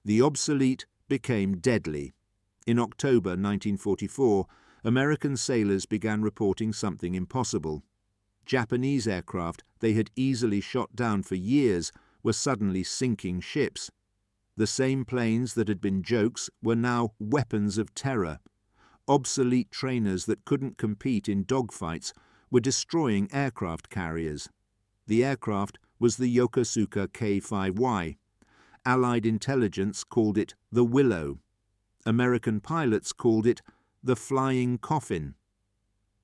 The obsolete became deadly. In October 1944, American sailors began reporting something impossible. Japanese aircraft they had easily shot down for years were suddenly sinking ships. The same planes that had been jokes were now weapons of terror. Obsolete trainers that couldn't compete in dogfights were destroying aircraft carriers. The aircraft was the Yokosuka K5Y. Allied intelligence called it the Willow. American pilots called it the Flying Coffin.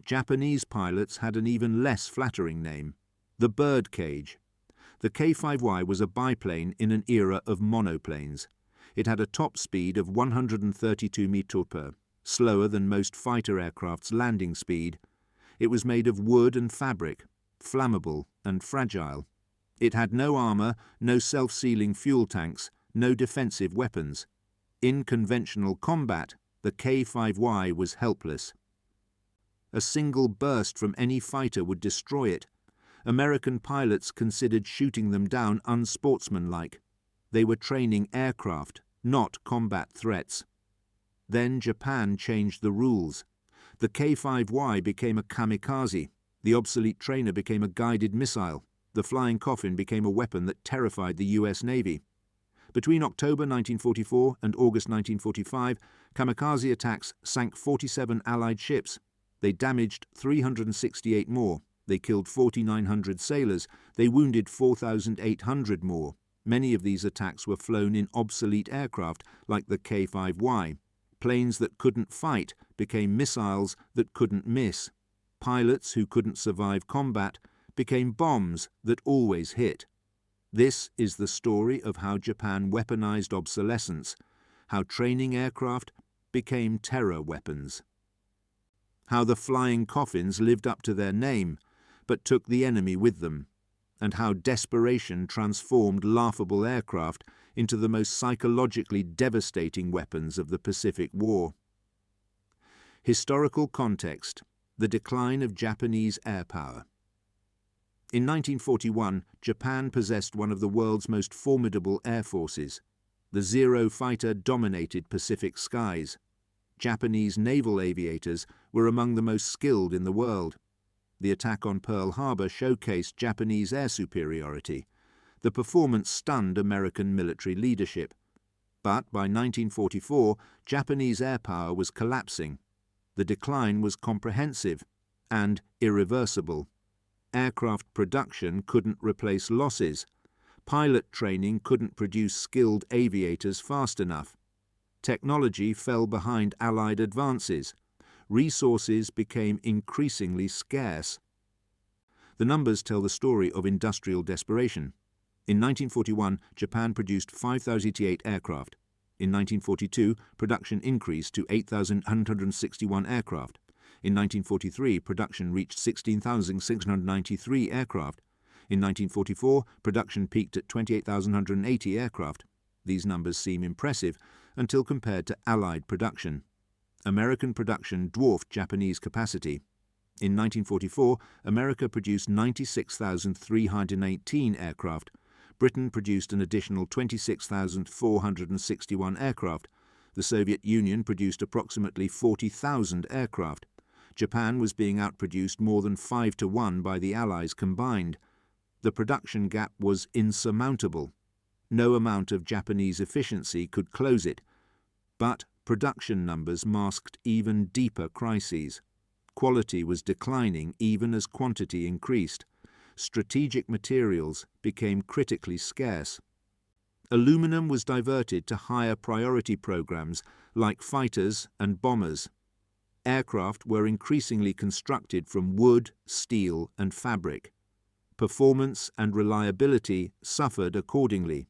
Japanese pilots had an even less flattering name, the Birdcage. The K5Y was a biplane in an era of monoplanes. It had a top speed of 132 mph, slower than most fighter aircraft's landing speed. It was made of wood and fabric, flammable and fragile. It had no armor, no self-sealing fuel tanks, no defensive weapons. In conventional combat, the K5Y was helpless. A single burst from any fighter would destroy it. American pilots considered shooting them down unsportsmanlike. They were training aircraft, not combat threats. Then Japan changed the rules. The K5Y became a kamikaze. The obsolete trainer became a guided missile. The flying coffin became a weapon that terrified the US Navy. Between October 1944 and August 1945, kamikaze attacks sank 47 Allied ships. They damaged 368 more. They killed 4,900 sailors. They wounded 4,800 more. Many of these attacks were flown in obsolete aircraft like the K5Y. Planes that couldn't fight became missiles that couldn't miss. Pilots who couldn't survive combat became bombs that always hit. This is the story of how Japan weaponized obsolescence, how training aircraft became terror weapons. How the flying coffins lived up to their name, but took the enemy with them, and how desperation transformed laughable aircraft into the most psychologically devastating weapons of the Pacific War. Historical context: the decline of Japanese air power. In 1941, Japan possessed one of the world's most formidable air forces. The Zero fighter dominated Pacific skies. Japanese naval aviators were among the most skilled in the world. The attack on Pearl Harbor showcased Japanese air superiority. The performance stunned American military leadership. But by 1944, Japanese air power was collapsing. The decline was comprehensive and irreversible. Aircraft production couldn't replace losses. Pilot training couldn't produce skilled aviators fast enough. Technology fell behind Allied advances. Resources became increasingly scarce. The numbers tell the story of industrial desperation. In 1941, Japan produced 5,088 aircraft. In 1942, production increased to 8,161 aircraft. In 1943, production reached 16,693 aircraft. In 1944, production peaked at 28,180 aircraft. These numbers seem impressive until compared to Allied production. American production dwarfed Japanese capacity. In 1944, America produced 96,318 aircraft. Britain produced an additional 26,461 aircraft. The Soviet Union produced approximately 40,000 aircraft. Japan was being outproduced more than 5 to 1 by the Allies combined. The production gap was insurmountable. No amount of Japanese efficiency could close it. But production numbers masked even deeper crises. Quality was declining even as quantity increased. Strategic materials became critically scarce. Aluminum was diverted to higher priority programs like fighters and bombers. Aircraft were increasingly constructed from wood, steel, and fabric. Performance and reliability suffered accordingly.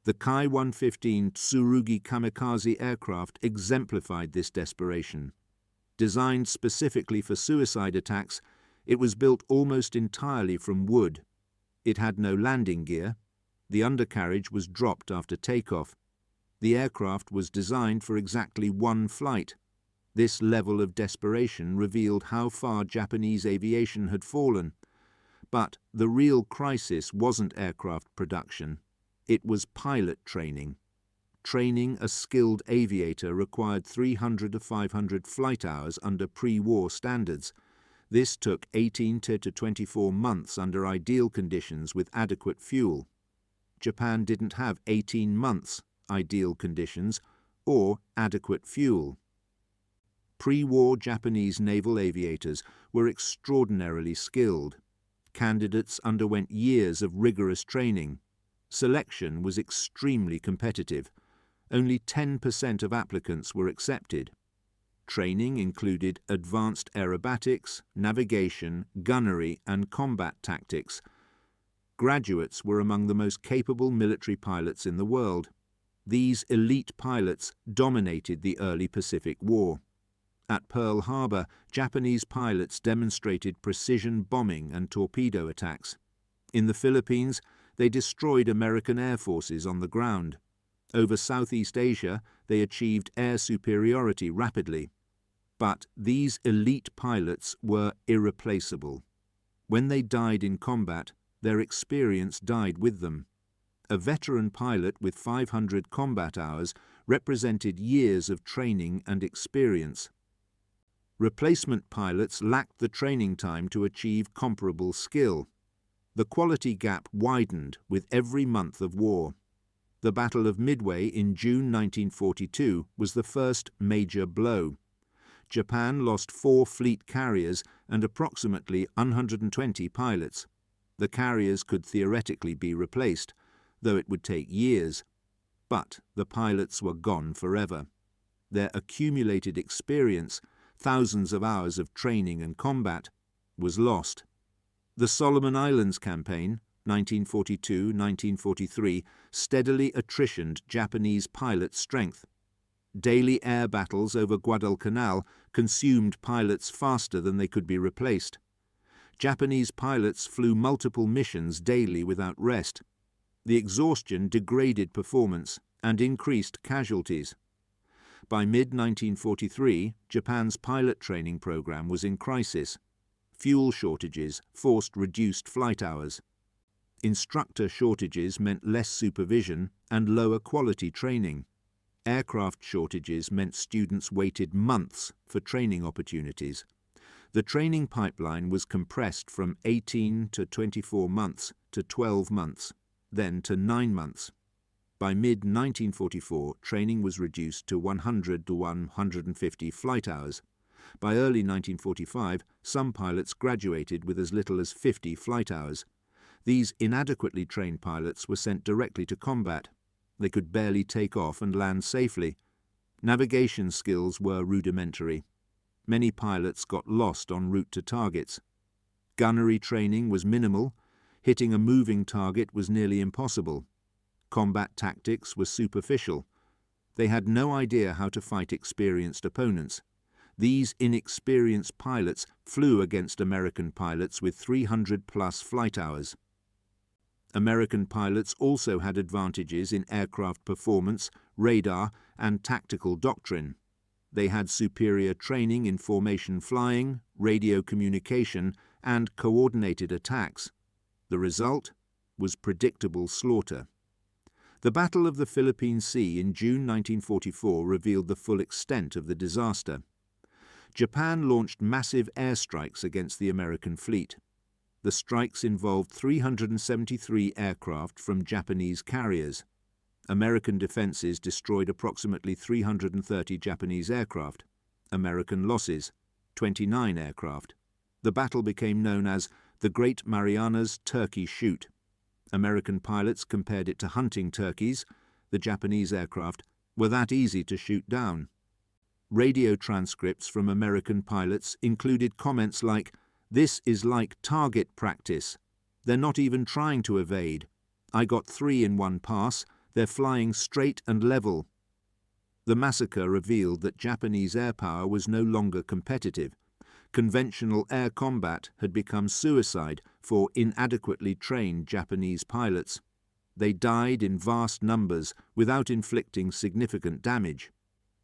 The Ki-115 Tsurugi kamikaze aircraft exemplified this desperation. Designed specifically for suicide attacks, it was built almost entirely from wood. It had no landing gear. The undercarriage was dropped after takeoff. The aircraft was designed for exactly one flight. This level of desperation revealed how far Japanese aviation had fallen. But the real crisis wasn't aircraft production. It was pilot training. training a skilled aviator required 300 to 500 flight hours under pre-war standards. This took 18 to 24 months under ideal conditions with adequate fuel. Japan didn't have 18 months ideal conditions or adequate fuel. Pre-war Japanese naval aviators were extraordinarily skilled. Candidates underwent years of rigorous training. Selection was extremely competitive. Only 10% of applicants were accepted. Training included advanced aerobatics, navigation, gunnery, and combat tactics. Graduates were among the most capable military pilots in the world. These elite pilots dominated the early Pacific War. At Pearl Harbor, Japanese pilots demonstrated precision bombing and torpedo attacks. In the Philippines, they destroyed American air forces on the ground. Over Southeast Asia, they achieved air superiority rapidly. But these elite pilots were irreplaceable. When they died in combat, their experience died with them. A veteran pilot with 500 combat hours represented years of training and experience. Replacement pilots lacked the training time to achieve comparable skill. The quality gap widened with every month of war. The Battle of Midway in June 1942 was the first major blow. Japan lost 4 fleet carriers and approximately 120 pilots. The carriers could theoretically be replaced, though it would take years. But the pilots were gone forever. Their accumulated experience, thousands of hours of training and combat, was lost. The Solomon Islands campaign, 1942-1943, steadily attritioned Japanese pilot strength. Daily air battles over Guadalcanal consumed pilots faster than they could be replaced. Japanese pilots flew multiple missions daily without rest. The exhaustion degraded performance and increased casualties. By mid-1943, Japan's pilot training program was in crisis. Fuel shortages forced reduced flight hours. Instructor shortages meant less supervision and lower quality training. Aircraft shortages meant students waited months for training opportunities. The training pipeline was compressed from 18 to 24 months to 12 months, then to 9 months. By mid-1944, training was reduced to 100 to 150 flight hours. By early 1945, some pilots graduated with as little as 50 flight hours. These inadequately trained pilots were sent directly to combat. They could barely take off and land safely. Navigation skills were rudimentary. Many pilots got lost en route to targets. Gunnery training was minimal. Hitting a moving target was nearly impossible. Combat tactics were superficial. They had no idea how to fight experienced opponents. These inexperienced pilots flew against American pilots with 300-plus flight hours. American pilots also had advantages in aircraft performance, radar, and tactical doctrine. They had superior training in formation flying, radio communication, and coordinated attacks. The result was predictable slaughter. The Battle of the Philippine Sea in June 1944 revealed the full extent of the disaster. Japan launched massive airstrikes against the American fleet. The strikes involved 373 aircraft from Japanese carriers. American defenses destroyed approximately 330 Japanese aircraft. American losses, 29 aircraft. The battle became known as the Great Marianas Turkey Shoot. American pilots compared it to hunting turkeys. The Japanese aircraft were that easy to shoot down. Radio transcripts from American pilots included comments like, "This is like target practice. They're not even trying to evade. I got 3 in one pass. They're flying straight and level." The massacre revealed that Japanese air power was no longer competitive. Conventional air combat had become suicide for inadequately trained Japanese pilots. They died in vast numbers without inflicting significant damage.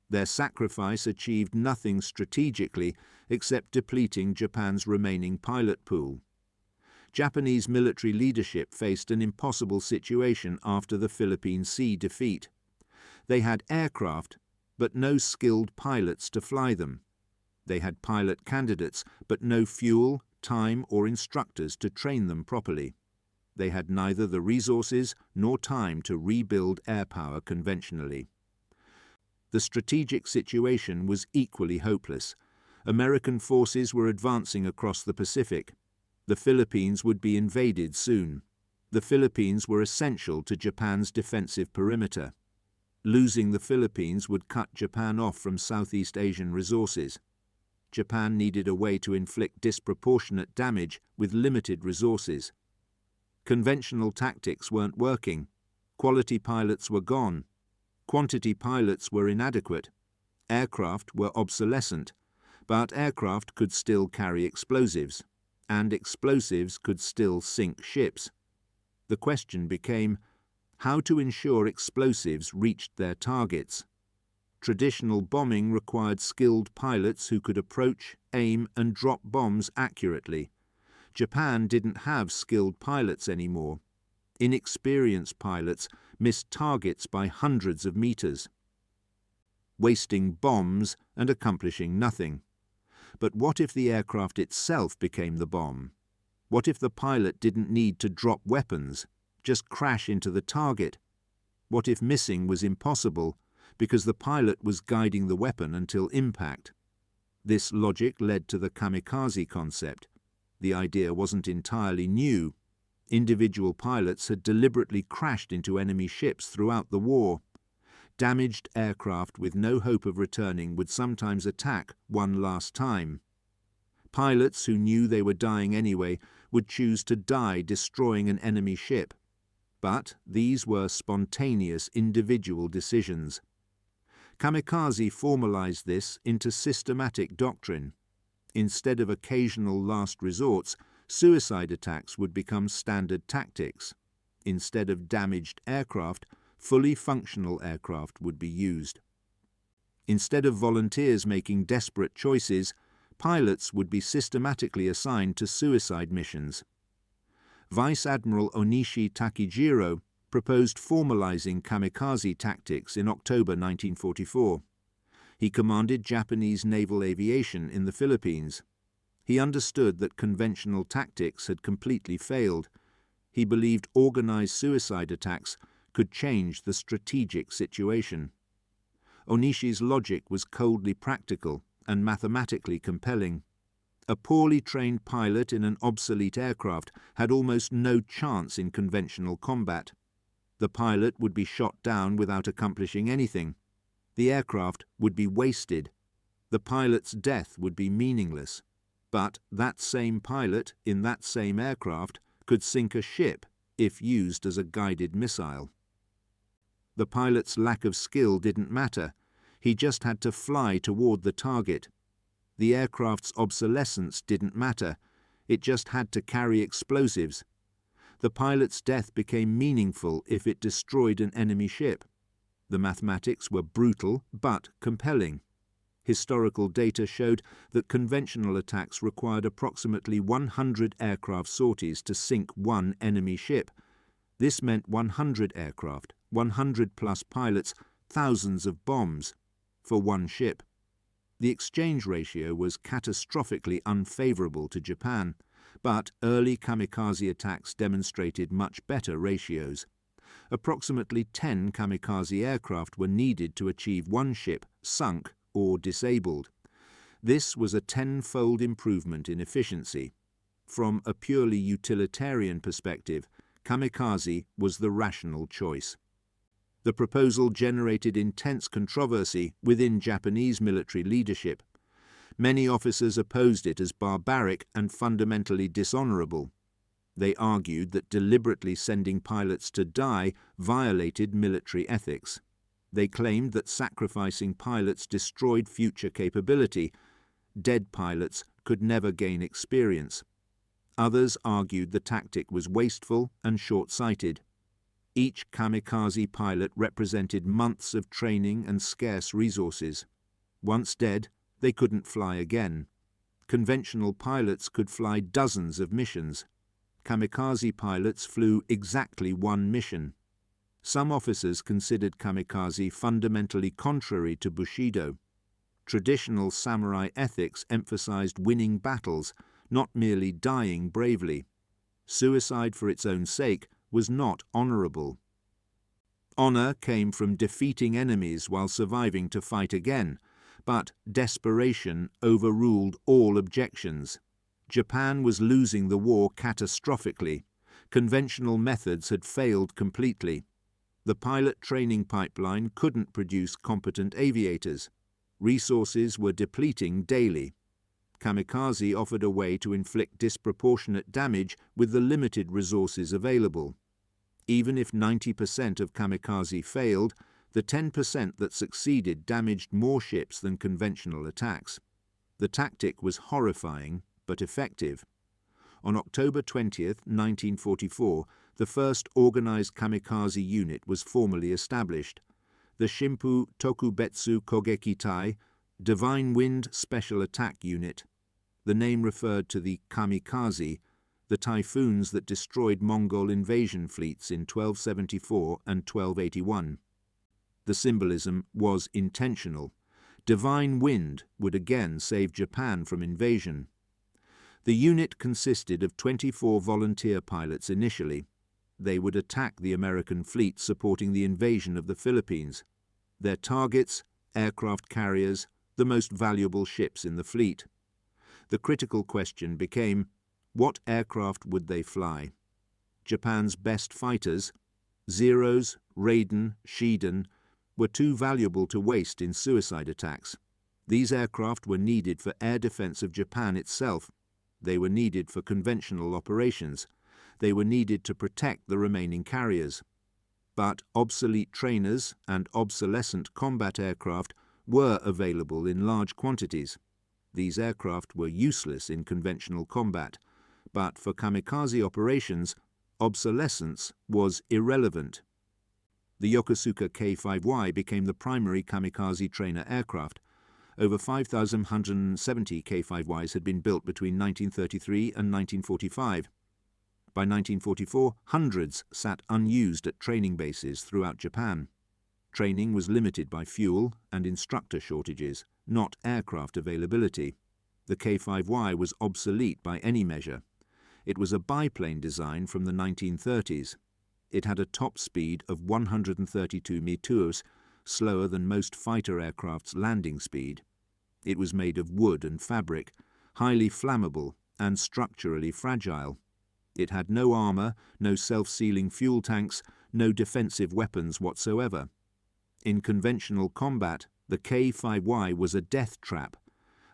Their sacrifice achieved nothing strategically except depleting Japan's remaining pilot pool. Japanese military leadership faced an impossible situation after the Philippine Sea defeat. They had aircraft, but no skilled pilots to fly them. They had pilot candidates, but no fuel, time, or instructors to train them properly. They had neither the resources nor time to rebuild air power conventionally. The strategic situation was equally hopeless. American forces were advancing across the Pacific. The Philippines would be invaded soon. The Philippines were essential to Japan's defensive perimeter. Losing the Philippines would cut Japan off from Southeast Asian resources. Japan needed a way to inflict disproportionate damage with limited resources. Conventional tactics weren't working. Quality pilots were gone. Quantity pilots were inadequate. Aircraft were obsolescent, but aircraft could still carry explosives, and explosives could still sink ships. The question became how to ensure explosives reached their targets. Traditional bombing required skilled pilots who could approach, aim, and drop bombs accurately. Japan didn't have skilled pilots anymore. Inexperienced pilots missed targets by hundreds of meters, wasting bombs and accomplishing nothing. But what if the aircraft itself became the bomb? What if the pilot didn't need to drop weapons, just crash into the target? What if missing was impossible because the pilot was guiding the weapon until impact? This logic led to the kamikaze concept. The idea wasn't entirely new. Individual pilots had deliberately crashed into enemy ships throughout the war. Damaged aircraft with no hope of returning would sometimes attack one last time. Pilots who knew they were dying anyway would choose to die destroying an enemy ship. But these were spontaneous individual decisions. Kamikaze formalized this into systematic doctrine. Instead of occasional last resorts, suicide attacks would become standard tactics. Instead of damaged aircraft, fully functional aircraft would be used. Instead of volunteers making desperate choices, pilots would be systematically assigned to suicide missions. Vice Admiral Onishi Takijiro proposed formalizing kamikaze tactics in October 1944. He commanded Japanese naval aviation in the Philippines. He understood that conventional tactics had completely failed. He believed organized suicide attacks could change the strategic situation. Onishi's logic was coldly practical and mathematically compelling. A poorly trained pilot in an obsolete aircraft had almost no chance in conventional combat. The pilot would be shot down without accomplishing anything. The aircraft would be wasted. The pilot's death would be meaningless. But that same pilot in that same aircraft could sink a ship if used as a guided missile. The pilot's lack of skill didn't matter. He just had to fly toward the target. The aircraft's obsolescence didn't matter. It just had to carry explosives. The pilot's death became meaningful if it destroyed an enemy ship. The mathematics were brutal but compelling. Historical data showed that conventional attacks required approximately 100 aircraft sorties to sink one enemy ship. This meant 100 aircraft, 100 plus pilots, thousands of bombs for one ship. The exchange ratio was catastrophically unfavorable to Japan, but early kamikaze attacks demonstrated much better ratios. Approximately 10 kamikaze aircraft were needed to achieve one ship sunk or disabled. This was a 10-fold improvement in efficiency. From a purely utilitarian perspective, kamikaze was the rational choice. The proposal generated intense controversy within Japanese military leadership. Many officers opposed it as barbaric and fundamentally dishonorable. They argued that deliberately sending pilots to die violated military ethics. They claimed that sacrificing pilots destroyed future capability. Dead pilots could never gain experience. Others argued the tactic was wasteful and short-sighted. Each kamikaze pilot represented months of training and scarce resources. Once dead, they couldn't fly again. Conventional pilots could fly dozens of missions. Kamikaze pilots flew exactly one mission. Some officers considered kamikaze fundamentally contrary to Bushido. Traditional samurai ethics emphasized winning battles, not merely dying bravely. Suicide for its own sake was not honorable. Honor came from defeating enemies while surviving to fight again, but desperation overruled all objections. Japan was losing the war catastrophically. Conventional methods had failed completely. The pilot training pipeline couldn't produce competent aviators. Resources were depleting daily. Kamikaze offered a way to inflict disproportionate damage with the limited resources available. Even if 90% of kamikaze failed, the 10% that succeeded damaged more ships than conventional attacks. The tactic was horrifying, but effective. On October 20, 1944, the first organized kamikaze unit was formally established. The Shimpu Tokubetsu Kogeki-tai, Divine Wind Special Attack Unit. The name referred to the kamikaze, the typhoons that destroyed Mongol invasion fleets in 1274 and 1281. The symbolism was intentional. Divine Wind would again save Japan from invasion. The unit consisted of 24 volunteer pilots initially. They would attack the American fleet supporting the invasion of the Philippines. Their targets, aircraft carriers, the most valuable ships in the fleet. The critical question became, what aircraft would they fly? Japan's best fighters, Zeros, Raiden, Shiden, were too valuable to waste in suicide attacks. These aircraft were needed for air defense of Japan itself. They were needed for conventional operations. They were needed to protect the remaining carriers. But obsolete trainers and obsolescent combat aircraft were available in large quantities. These aircraft were useless in conventional combat, but for kamikaze operations, obsolescence was irrelevant. The Yokosuka K5Y became the primary kamikaze trainer aircraft. Over 5,170 K5Ys had been built between 1933 and 1945. By 1944, hundreds sat unused at training bases throughout Japan. Training was limited by fuel and instructor shortages, not aircraft availability. The K5Y was obsolete by any measure. It was a biplane design from the 1930s. It had a top speed of 132 meters, slower than most fighter aircraft's landing speed. It was made of wood and fabric, highly flammable and structurally fragile. It had no armor, no self-sealing fuel tanks, no defensive weapons whatsoever. In conventional combat, the K5Y was a death trap.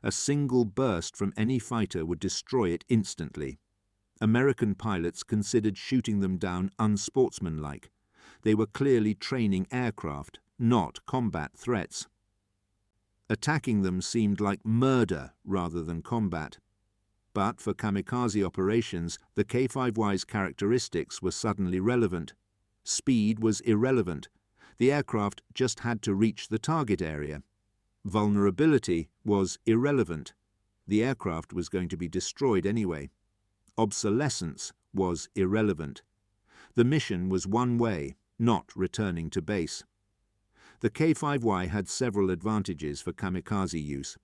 A single burst from any fighter would destroy it instantly. American pilots considered shooting them down unsportsmanlike. They were clearly training aircraft, not combat threats. Attacking them seemed like murder rather than combat. But for kamikaze operations, the K5Y's characteristics were suddenly relevant. Speed was irrelevant. The aircraft just had to reach the target area. Vulnerability was irrelevant. The aircraft was going to be destroyed anyway. Obsolescence was irrelevant. The mission was one way, not returning to base. The K5Y had several advantages for kamikaze use.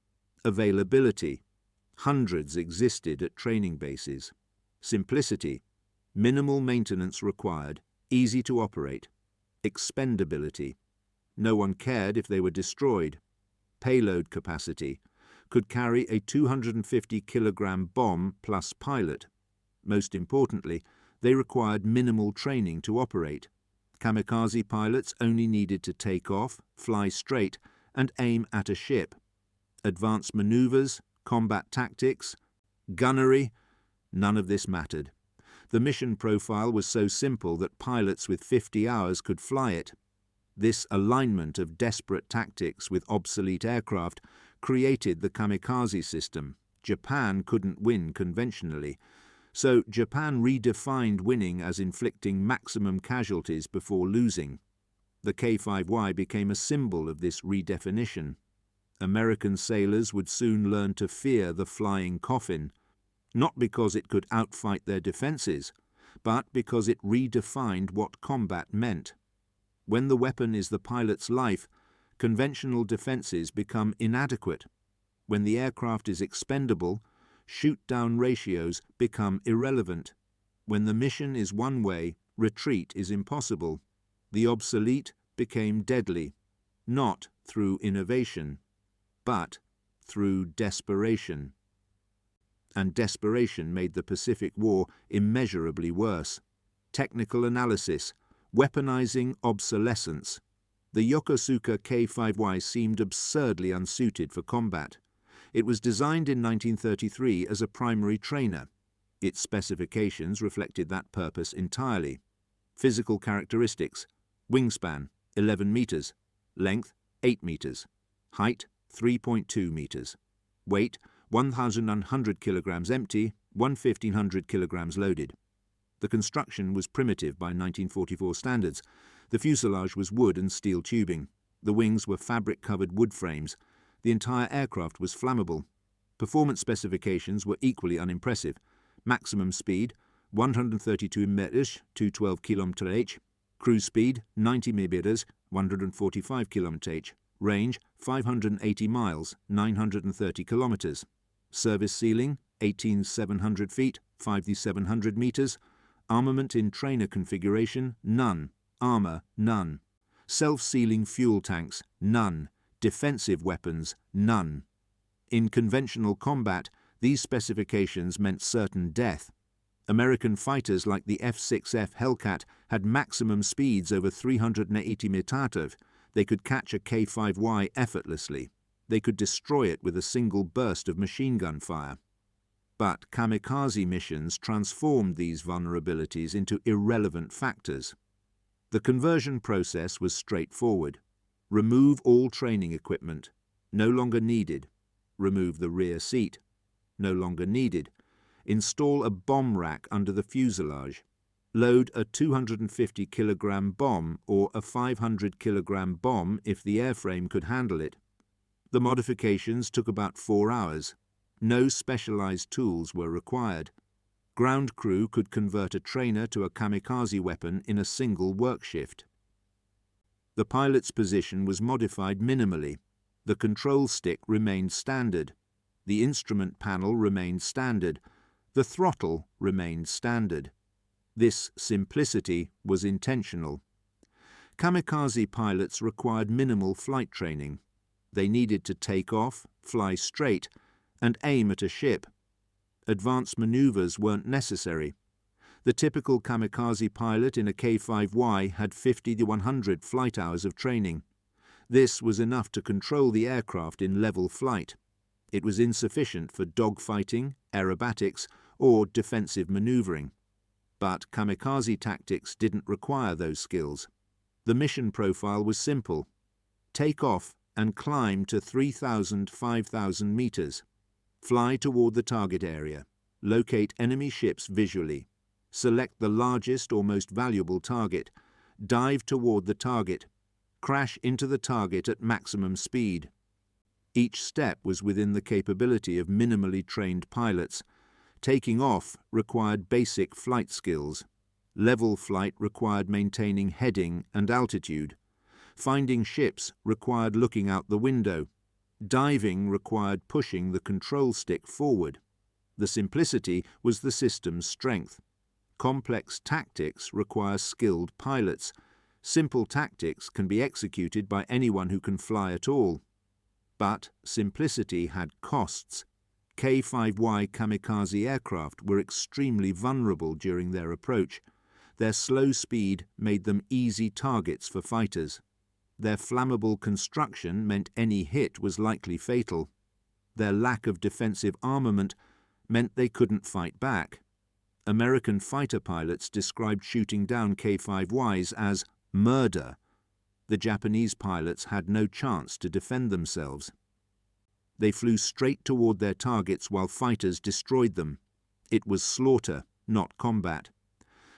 Availability. Hundreds existed at training bases. Simplicity. Minimal maintenance required, easy to operate. Expendability. No one cared if they were destroyed. Payload capacity. Could carry a 250-kilogram bomb plus pilot. Most importantly, they required minimal training to operate. Kamikaze pilots only needed to take off, fly straight, and aim at a ship. Advanced maneuvers, combat tactics, gunnery, none of this mattered. The mission profile was so simple that pilots with 50 hours could fly it. This alignment of desperate tactics with obsolete aircraft created the kamikaze system. Japan couldn't win conventionally, so Japan redefined winning as inflicting maximum casualties before losing. The K5Y became a symbol of this redefinition. American sailors would soon learn to fear the flying coffin, not because it could outfight their defenses, but because it redefined what combat meant. When the weapon is the pilot's life, conventional defenses become inadequate. When the aircraft is expendable, shoot-down ratios become irrelevant. When the mission is one way, retreat is impossible. The obsolete became deadly, not through innovation, but through desperation. And desperation made the Pacific War immeasurably worse. Technical analysis, weaponizing obsolescence. The Yokosuka K5Ys seemed absurdly unsuited for combat. It was designed in 1933 as a primary trainer. Its specifications reflected that purpose entirely. Physical characteristics: wingspan 11 meters, length 8 meters, height 3.2 meters, weight 1,100 kilograms empty, 1,500 kilograms loaded. The construction was primitive by 1944 standards. The fuselage was wood and steel tubing. The wings were fabric-covered wood frames. The entire aircraft was flammable. Performance specifications were equally unimpressive. Maximum speed 132 meters, 212 km/h. Cruise speed 90 meters, 145 km/h. Range 580 miles, 930 kilometers. Service ceiling 18,700 feet, 5,700 meters. Armament in trainer configuration, none. Armor, none. Self-sealing fuel tanks, none. Defensive weapons, none. In conventional combat, these specifications meant certain death. American fighters like the F-6F Hellcat had maximum speeds over 380 metatov. They could catch a K5Y effortlessly. They could destroy it with a single burst of machine gun fire. But kamikaze missions transformed these vulnerabilities into irrelevant factors. The conversion process was straightforward. Remove all training equipment. No longer needed. Remove the rear seat. No longer needed. Install a bomb rack under the fuselage. Load a 250-kilogram bomb or a 500-kilogram bomb if the airframe could handle it. The modifications took about 4 hours. No specialized tools were required. Ground crew could convert a trainer to a kamikaze weapon in a single work shift. The pilot's position was modified minimally. The control stick remained standard. The instrument panel remained standard. The throttle remained standard. This simplicity was intentional. Kamikaze pilots required minimal flight training. They needed to take off, fly straight, and aim at a ship. Advanced maneuvers weren't necessary. The typical kamikaze pilot in a K5Y had 50 to 100 flight hours of training. This was enough to control the aircraft in level flight. It was insufficient for dogfighting, aerobatics, or defensive maneuvering. But kamikaze tactics didn't require those skills. The mission profile was simple. Take off and climb to 3,000, 5,000 meters. Fly toward the target area. Locate enemy ships visually. Select the largest or most valuable target. Dive toward the target. Crash into the target at maximum speed. Each step was within the capability of minimally trained pilots. Taking off required basic flight skills. Level flight required maintaining heading and altitude. Finding ships required looking out the window. Diving required pushing the control stick forward. The simplicity was the system's strength. Complex tactics require skilled pilots. Simple tactics can be executed by anyone who can fly at all. But simplicity had costs. K5Y kamikaze aircraft were extremely vulnerable during their approach. Their slow speed made them easy targets for fighters. Their flammable construction meant any hit was likely fatal. Their lack of defensive armament meant they couldn't fight back. American fighter pilots described shooting down K5Ys as murder. The Japanese pilots had no chance to defend themselves. They flew straight toward their targets while fighters destroyed them. It was slaughter, not combat.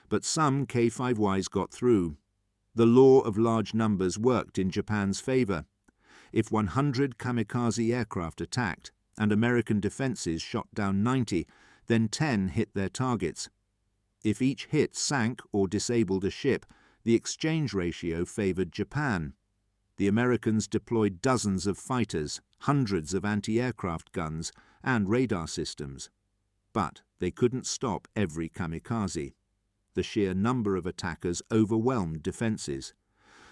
But some K5Ys got through. The law of large numbers worked in Japan's favor. If 100 kamikaze aircraft attacked and American defenses shot down 90, then 10 hit their targets. If each hit sank or disabled a ship, The exchange ratio favored Japan. The Americans deployed dozens of fighters, hundreds of anti-aircraft guns, and radar systems. But they couldn't stop every kamikaze. The sheer number of attackers overwhelmed defenses.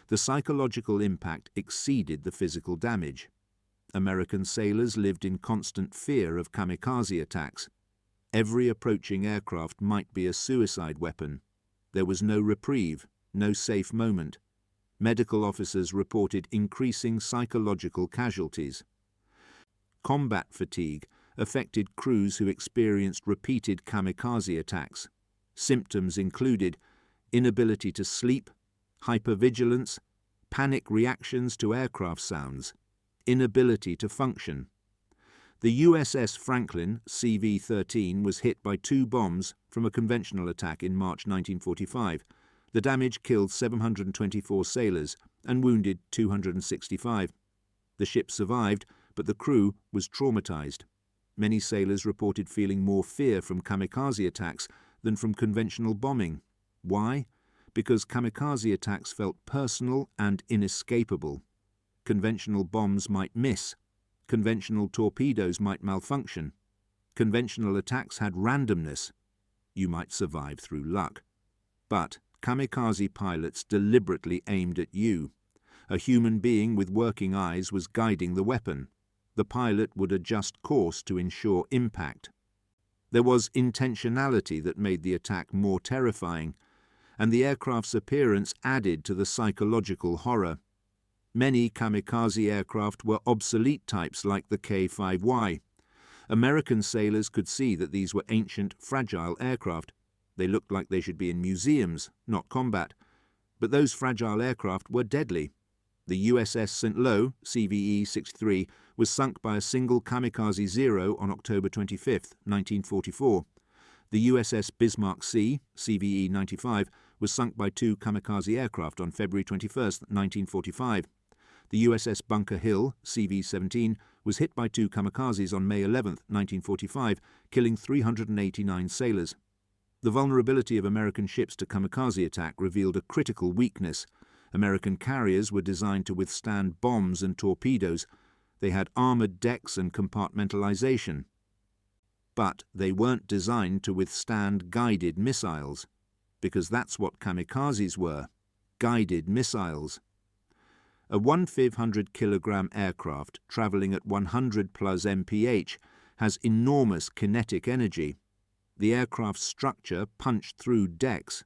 The psychological impact exceeded the physical damage. American sailors lived in constant fear of kamikaze attacks. Every approaching aircraft might be a suicide weapon. There was no reprieve, no safe moment. Medical officers reported increasing psychological casualties. Combat fatigue affected crews who experienced repeated kamikaze attacks. Symptoms included inability to sleep, hypervigilance, panic reactions to aircraft sounds, inability to function. The USS Franklin, CV-13, was hit by 2 bombs from a conventional attack in March 1945. The damage killed 724 sailors and wounded 265. The ship survived, but the crew was traumatized. Many sailors reported feeling more fear from kamikaze attacks than from conventional bombing. Why? Because kamikaze attacks felt personal and inescapable. Conventional bombs might miss. Conventional torpedoes might malfunction. Conventional attacks had randomness. You might survive through luck. But kamikaze pilots deliberately aimed at you. A human being with working eyes was guiding the weapon. The pilot would adjust course to ensure impact. There was intentionality that made the attack more terrifying, and the aircraft's appearance added to the psychological horror. Many kamikaze aircraft were obsolete types like the K5Y. American sailors could see that these were ancient, fragile aircraft. They looked like they should be in museums, not combat. But those fragile aircraft were deadly. The USS St. Lo, CVE-63, was sunk by a single Kamikaze Zero on October 25, 1944. The USS Bismarck C, CVE-95, was sunk by 2 kamikaze aircraft on February 21, 1945. The USS Bunker Hill, CV-17, was hit by 2 kamikazes on May 11, 1945, killing 389 sailors. The vulnerability of American ships to kamikaze attack revealed a critical weakness. American carriers were designed to withstand bombs and torpedoes. They had armored decks and compartmentalization. But they weren't designed to withstand guided missiles, because that's what kamikazes were, guided missiles. A 1,500-kilogram aircraft traveling at 100 plus mph has enormous kinetic energy. The aircraft's structure punched through decks.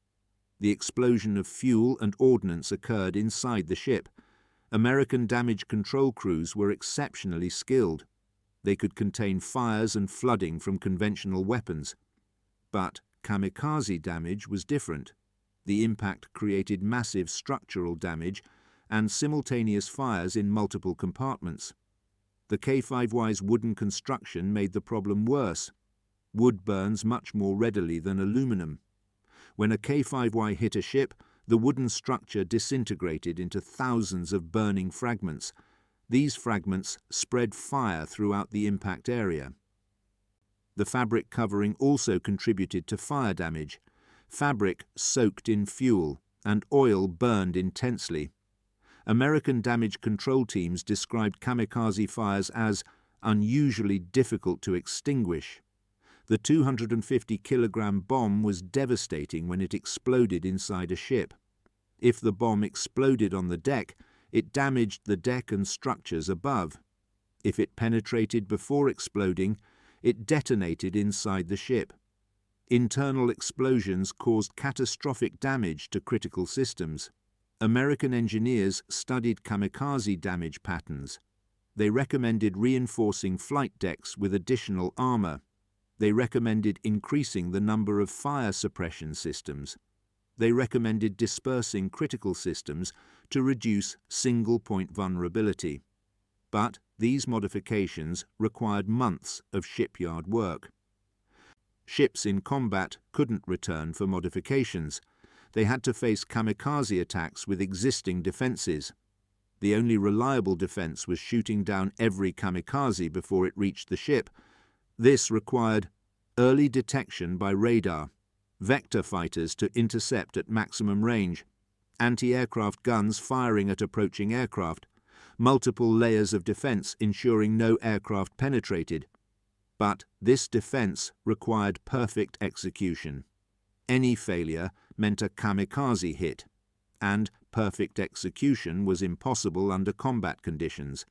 The explosion of fuel and ordnance occurred inside the ship. American damage control crews were exceptionally skilled. They could contain fires and flooding from conventional weapons. But kamikaze damage was different. The impact created massive structural damage and simultaneous fires in multiple compartments. The K5Ys wooden construction made the problem worse. Wood burns much more readily than aluminum. When a K5Y hit a ship, the wooden structure disintegrated into thousands of burning fragments. These fragments spread fire throughout the impact area. The fabric covering also contributed to fire damage. Fabric soaked in fuel, and oil burned intensely. American damage control teams described kamikaze fires as unusually difficult to extinguish. The 250-kilogram bomb was devastating when it exploded inside a ship. If the bomb exploded on the deck, it damaged the deck and structures above. If it penetrated before exploding, it detonated inside the ship. Internal explosions caused catastrophic damage to critical systems. American engineers studied kamikaze damage patterns. They recommended reinforcing flight decks with additional armor. They recommended increasing the number of fire suppression systems. They recommended dispersing critical systems to reduce single-point vulnerability. But these modifications required months of shipyard work. Ships in combat couldn't return for modifications. They had to face kamikaze attacks with existing defenses. The only reliable defense was shooting down every kamikaze before it reached the ship. This required early detection by radar, vector fighters to intercept at maximum range, anti-aircraft guns firing at approaching aircraft, multiple layers of defense ensuring no aircraft penetrated. But this defense required perfect execution. Any failure meant a kamikaze hit, and perfect execution was impossible under combat conditions.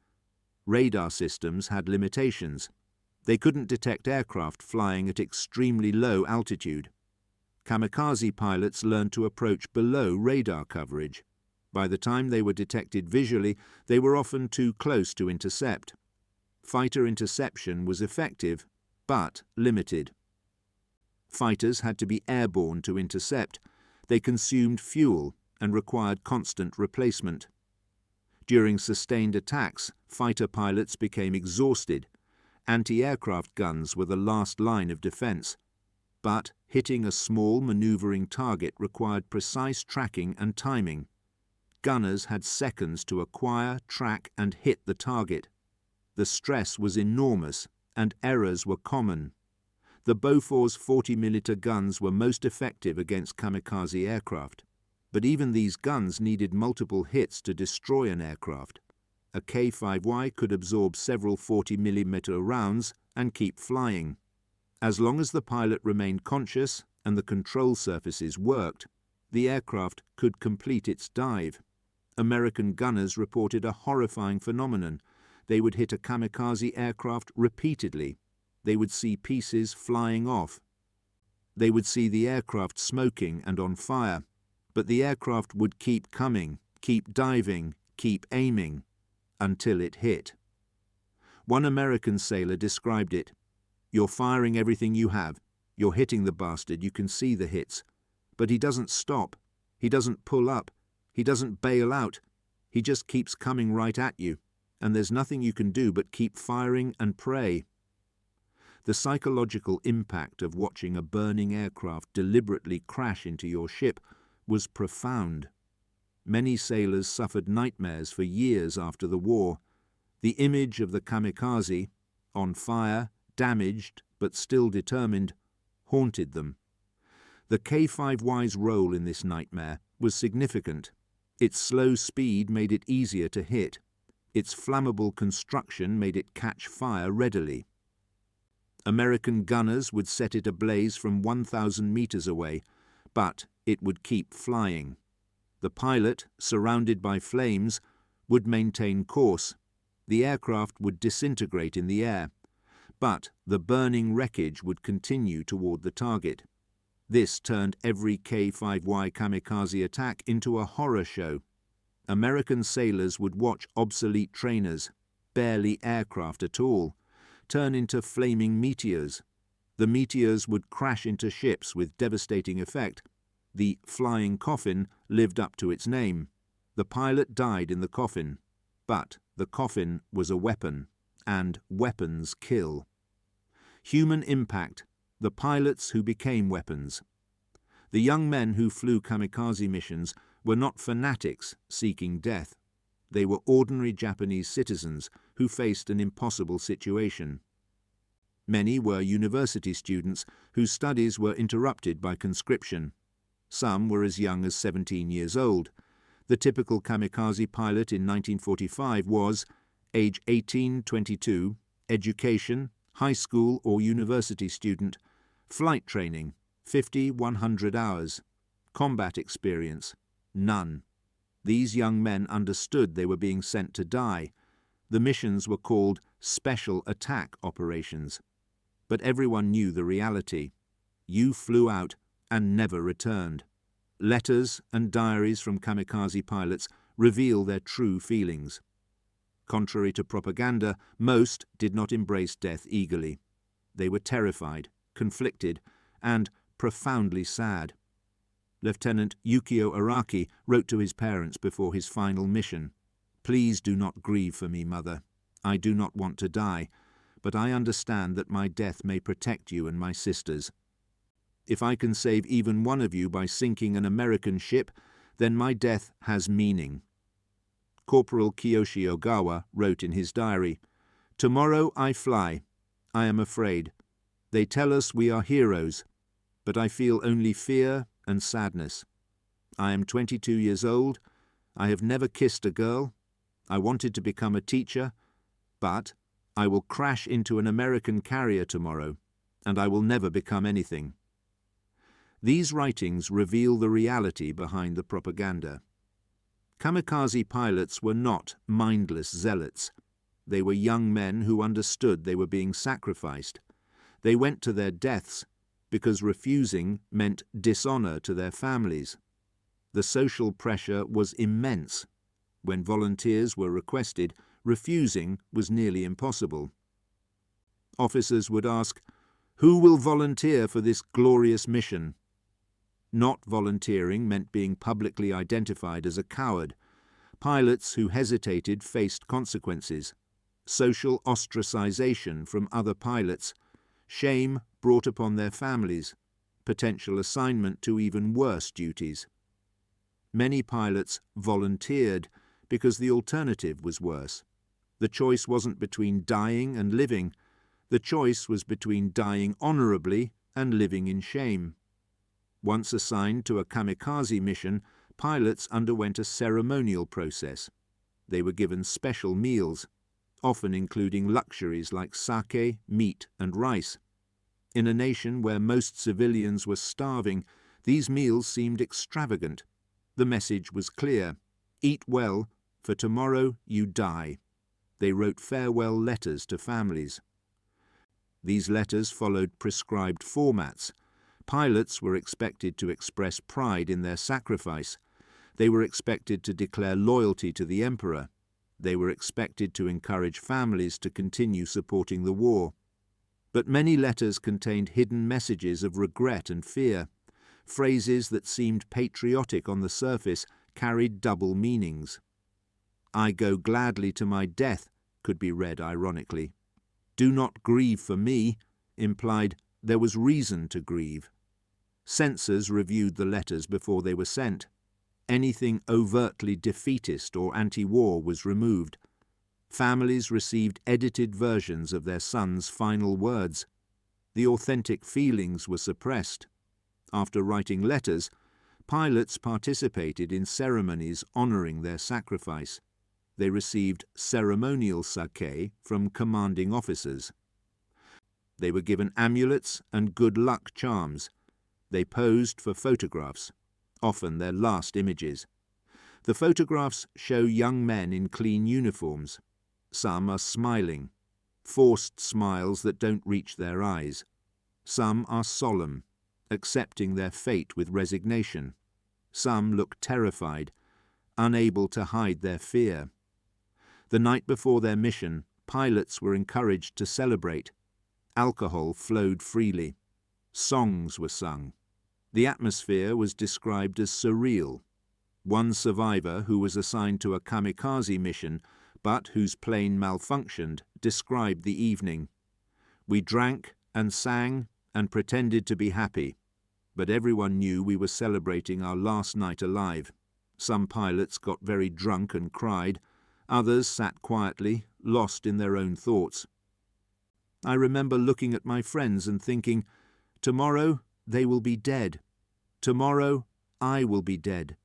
Radar systems had limitations. They couldn't detect aircraft flying at extremely low altitude. Kamikaze pilots learned to approach below radar coverage. By the time they were detected visually, they were often too close to intercept. Fighter interception was effective, but limited. Fighters had to be airborne to intercept. They consumed fuel and required constant replacement. During sustained attacks, fighter pilots became exhausted. Anti-aircraft guns were the last line of defense. But hitting a small maneuvering target required precise tracking and timing. Gunners had seconds to acquire, track, and hit the target. The stress was enormous, and errors were common. The Bofors 40mm guns were most effective against kamikaze aircraft. But even these guns needed multiple hits to destroy an aircraft. A K5Y could absorb several 40mm rounds and keep flying. As long as the pilot remained conscious and the control surfaces worked, the aircraft could complete its dive. American gunners reported a horrifying phenomenon. They would hit a kamikaze aircraft repeatedly. They would see pieces flying off. They would see the aircraft smoking and on fire. But the aircraft would keep coming, keep diving, keep aiming, until it hit. One American sailor described it. "You're firing everything you have. You're hitting the bastard, you can see the hits. But he doesn't stop. He doesn't pull up. He doesn't bail out. He just keeps coming right at you. And there's nothing you can do but keep firing and pray." The psychological impact of watching a burning aircraft deliberately crash into your ship was profound. Many sailors suffered nightmares for years after the war. The image of the kamikaze, on fire, damaged but still determined, haunted them. The K5Y's role in this nightmare was significant. Its slow speed made it easier to hit. Its flammable construction made it catch fire readily. American gunners would set it ablaze from 1,000 meters away, but it would keep flying. The pilot, surrounded by flames, would maintain course. The aircraft would disintegrate in the air, but the burning wreckage would continue toward the target. This turned every K5Y kamikaze attack into a horror show. American sailors would watch obsolete trainers, barely aircraft at all, turn into flaming meteors. The meteors would crash into ships with devastating effect. The flying coffin lived up to its name. The pilot died in the coffin, but the coffin was a weapon, and weapons kill. Human impact, the pilots who became weapons. The young men who flew kamikaze missions were not fanatics seeking death. They were ordinary Japanese citizens who faced an impossible situation. Many were university students whose studies were interrupted by conscription. Some were as young as 17 years old. The typical kamikaze pilot in 1945 was age 18-22, education, high school or university student, flight training, 50-100 hours, combat experience, none. These young men understood they were being sent to die. The missions were called special attack operations. But everyone knew the reality. You flew out and never returned. Letters and diaries from kamikaze pilots reveal their true feelings. Contrary to propaganda, most did not embrace death eagerly. They were terrified, conflicted, and profoundly sad. Lieutenant Yukio Araki wrote to his parents before his final mission, "Please do not grieve for me, Mother. I do not want to die, but I understand that my death may protect you and my sisters. If I can save even one of you by sinking an American ship, then my death has meaning." Corporal Kiyoshi Ogawa wrote in his diary, "Tomorrow I fly. I am afraid. They tell us we are heroes, but I feel only fear and sadness. I am 22 years old. I have never kissed a girl. I wanted to become a teacher, but I will crash into an American carrier tomorrow, and I will never become anything. These writings reveal the reality behind the propaganda. Kamikaze pilots were not mindless zealots. They were young men who understood they were being sacrificed. They went to their deaths because refusing meant dishonor to their families. The social pressure was immense. When volunteers were requested, refusing was nearly impossible. Officers would ask, "Who will volunteer for this glorious mission?" Not volunteering meant being publicly identified as a coward. Pilots who hesitated faced consequences: social ostracization from other pilots, shame brought upon their families, potential assignment to even worse duties. Many pilots volunteered because the alternative was worse. The choice wasn't between dying and living. The choice was between dying honorably and living in shame. Once assigned to a kamikaze mission, pilots underwent a ceremonial process. They were given special meals, often including luxuries like sake, meat, and rice. In a nation where most civilians were starving, these meals seemed extravagant. The message was clear: eat well, for tomorrow you die. They wrote farewell letters to families. These letters followed prescribed formats. Pilots were expected to express pride in their sacrifice. They were expected to declare loyalty to the emperor. They were expected to encourage families to continue supporting the war. But many letters contained hidden messages of regret and fear. Phrases that seemed patriotic on the surface carried double meanings. "I go gladly to my death" could be read ironically. "Do not grieve for me" implied there was reason to grieve. Censors reviewed the letters before they were sent. Anything overtly defeatist or anti-war was removed. Families received edited versions of their sons' final words. The authentic feelings were suppressed. After writing letters, pilots participated in ceremonies honoring their sacrifice. They received ceremonial sake from commanding officers. They were given amulets and good luck charms. They posed for photographs, often their last images. The photographs show young men in clean uniforms. Some are smiling, forced smiles that don't reach their eyes. Some are solemn, accepting their fate with resignation. Some look terrified, unable to hide their fear. The night before their mission, pilots were encouraged to celebrate. Alcohol flowed freely. Songs were sung. The atmosphere was described as surreal. One survivor, who was assigned to a kamikaze mission, but whose plane malfunctioned, described the evening. "We drank and sang and pretended to be happy, but everyone knew we were celebrating our last night alive. Some pilots got very drunk and cried. Others sat quietly, lost in their own thoughts. I remember looking at my friends and thinking, tomorrow they will be dead. Tomorrow I will be dead.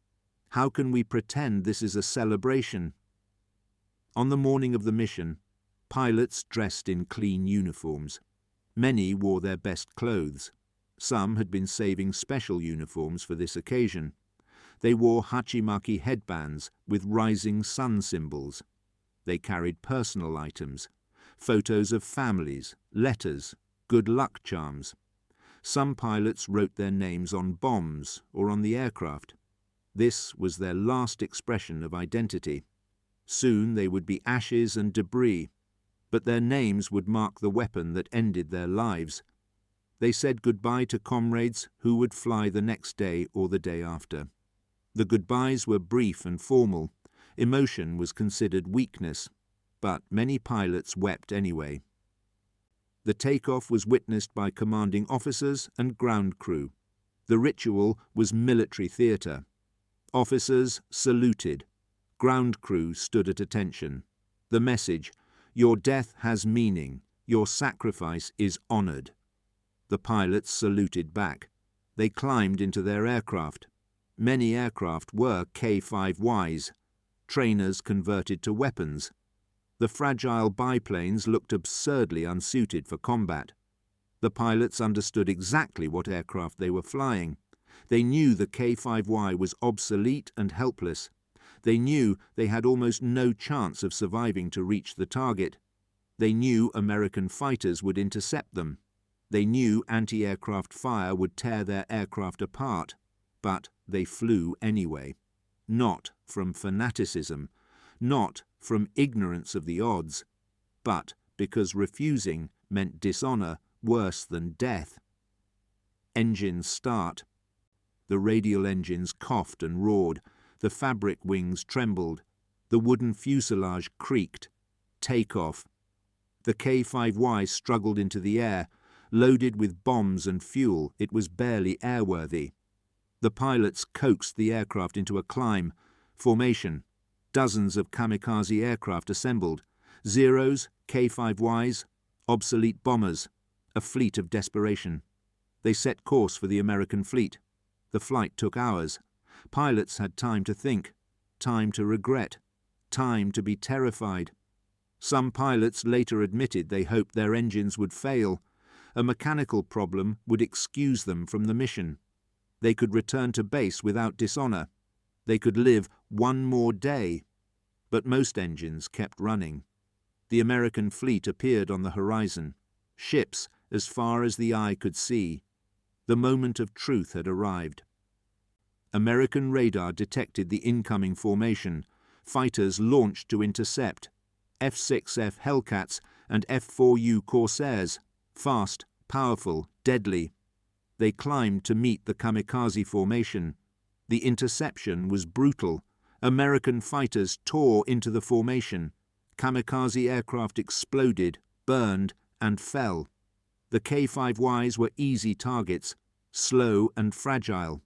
How can we pretend this is a celebration?" On the morning of the mission, pilots dressed in clean uniforms. Many wore their best clothes. Some had been saving special uniforms for this occasion. They wore hachimaki headbands with rising sun symbols. They carried personal items, photos of families, letters, good luck charms. Some pilots wrote their names on bombs or on the aircraft. This was their last expression of identity. Soon they would be ashes and debris, but their names would mark the weapon that ended their lives. They said goodbye to comrades who would fly the next day or the day after. The goodbyes were brief and formal. Emotion was considered weakness, but many pilots wept anyway. The takeoff was witnessed by commanding officers and ground crew. The ritual was military theatre. Officers saluted. Ground crew stood at attention. The message, "Your death has meaning. Your sacrifice is honoured." The pilots saluted back. They climbed into their aircraft. Many aircraft were K5Ys, trainers converted to weapons. The fragile biplanes looked absurdly unsuited for combat. The pilots understood exactly what aircraft they were flying. They knew the K5Y was obsolete and helpless. They knew they had almost no chance of surviving to reach the target. They knew American fighters would intercept them. They knew anti-aircraft fire would tear their aircraft apart. But they flew anyway. Not from fanaticism, not from ignorance of the odds, but because refusing meant dishonor worse than death. Engines start. The radial engines coughed and roared. The fabric wings trembled. The wooden fuselage creaked. Take off. The K5Y struggled into the air. Loaded with bombs and fuel, it was barely airworthy. The pilots coaxed the aircraft into a climb. Formation. Dozens of kamikaze aircraft assembled. Zeros, K5Ys, obsolete bombers. A fleet of desperation. They set course for the American fleet. The flight took hours. Pilots had time to think, time to regret, time to be terrified. Some pilots later admitted they hoped their engines would fail. A mechanical problem would excuse them from the mission. They could return to base without dishonor. They could live one more day. But most engines kept running. The American fleet appeared on the horizon. Ships as far as the eye could see. The moment of truth had arrived. American radar detected the incoming formation. Fighters launched to intercept. F-6F Hellcats and F-4U Corsairs. Fast, powerful, deadly. They climbed to meet the kamikaze formation. The interception was brutal. American fighters tore into the formation. Kamikaze aircraft exploded, burned, and fell. The K5Ys were easy targets, slow and fragile.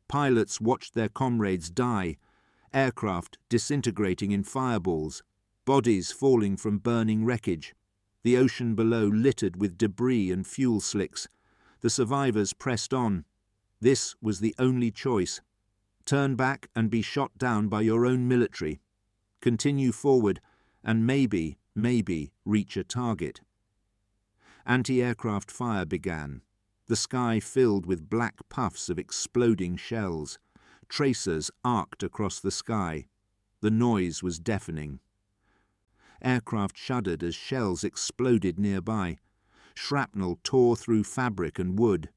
Pilots watched their comrades die, aircraft disintegrating in fireballs, bodies falling from burning wreckage, the ocean below littered with debris and fuel slicks. The survivors pressed on. This was the only choice. Turn back and be shot down by your own military. Continue forward and maybe reach a target. Anti-aircraft fire began. The sky filled with black puffs of exploding shells. Tracers arced across the sky. The noise was deafening. Aircraft shuddered as shells exploded nearby. Shrapnel tore through fabric and wood.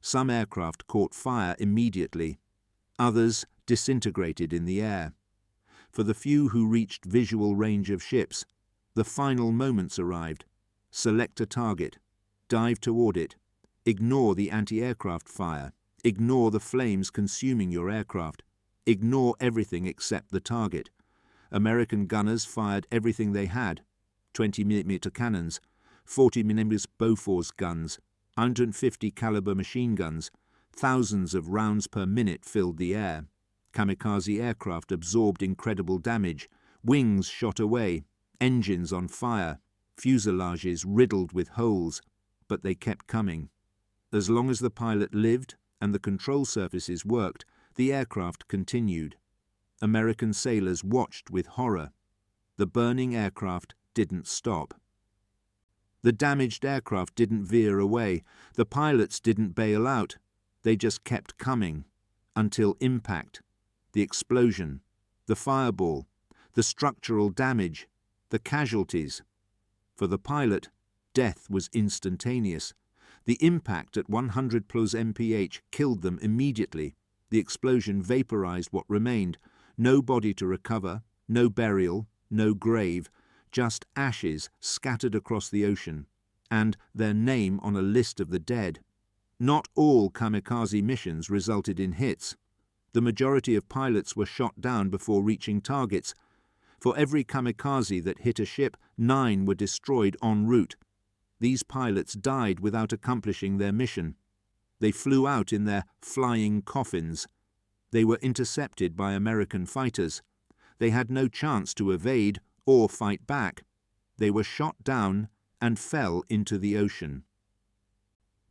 Some aircraft caught fire immediately. Others disintegrated in the air. For the few who reached visual range of ships, the final moments arrived. Select a target. Dive toward it. Ignore the anti-aircraft fire. Ignore the flames consuming your aircraft. Ignore everything except the target. American gunners fired everything they had. 20mm cannons, 40mm Bofors guns, 150 caliber machine guns. Thousands of rounds per minute filled the air. Kamikaze aircraft absorbed incredible damage. Wings shot away. Engines on fire. Fuselages riddled with holes. But they kept coming. As long as the pilot lived and the control surfaces worked, the aircraft continued. American sailors watched with horror. The burning aircraft didn't stop. The damaged aircraft didn't veer away. The pilots didn't bail out. They just kept coming, until impact, the explosion, the fireball, the structural damage, the casualties. For the pilot, death was instantaneous. The impact at 100 plus mph killed them immediately. The explosion vaporized what remained. No body to recover, no burial, no grave, just ashes scattered across the ocean, and their name on a list of the dead. Not all kamikaze missions resulted in hits. The majority of pilots were shot down before reaching targets. For every kamikaze that hit a ship, 9 were destroyed en route. These pilots died without accomplishing their mission. They flew out in their flying coffins. They were intercepted by American fighters. They had no chance to evade or fight back. They were shot down and fell into the ocean.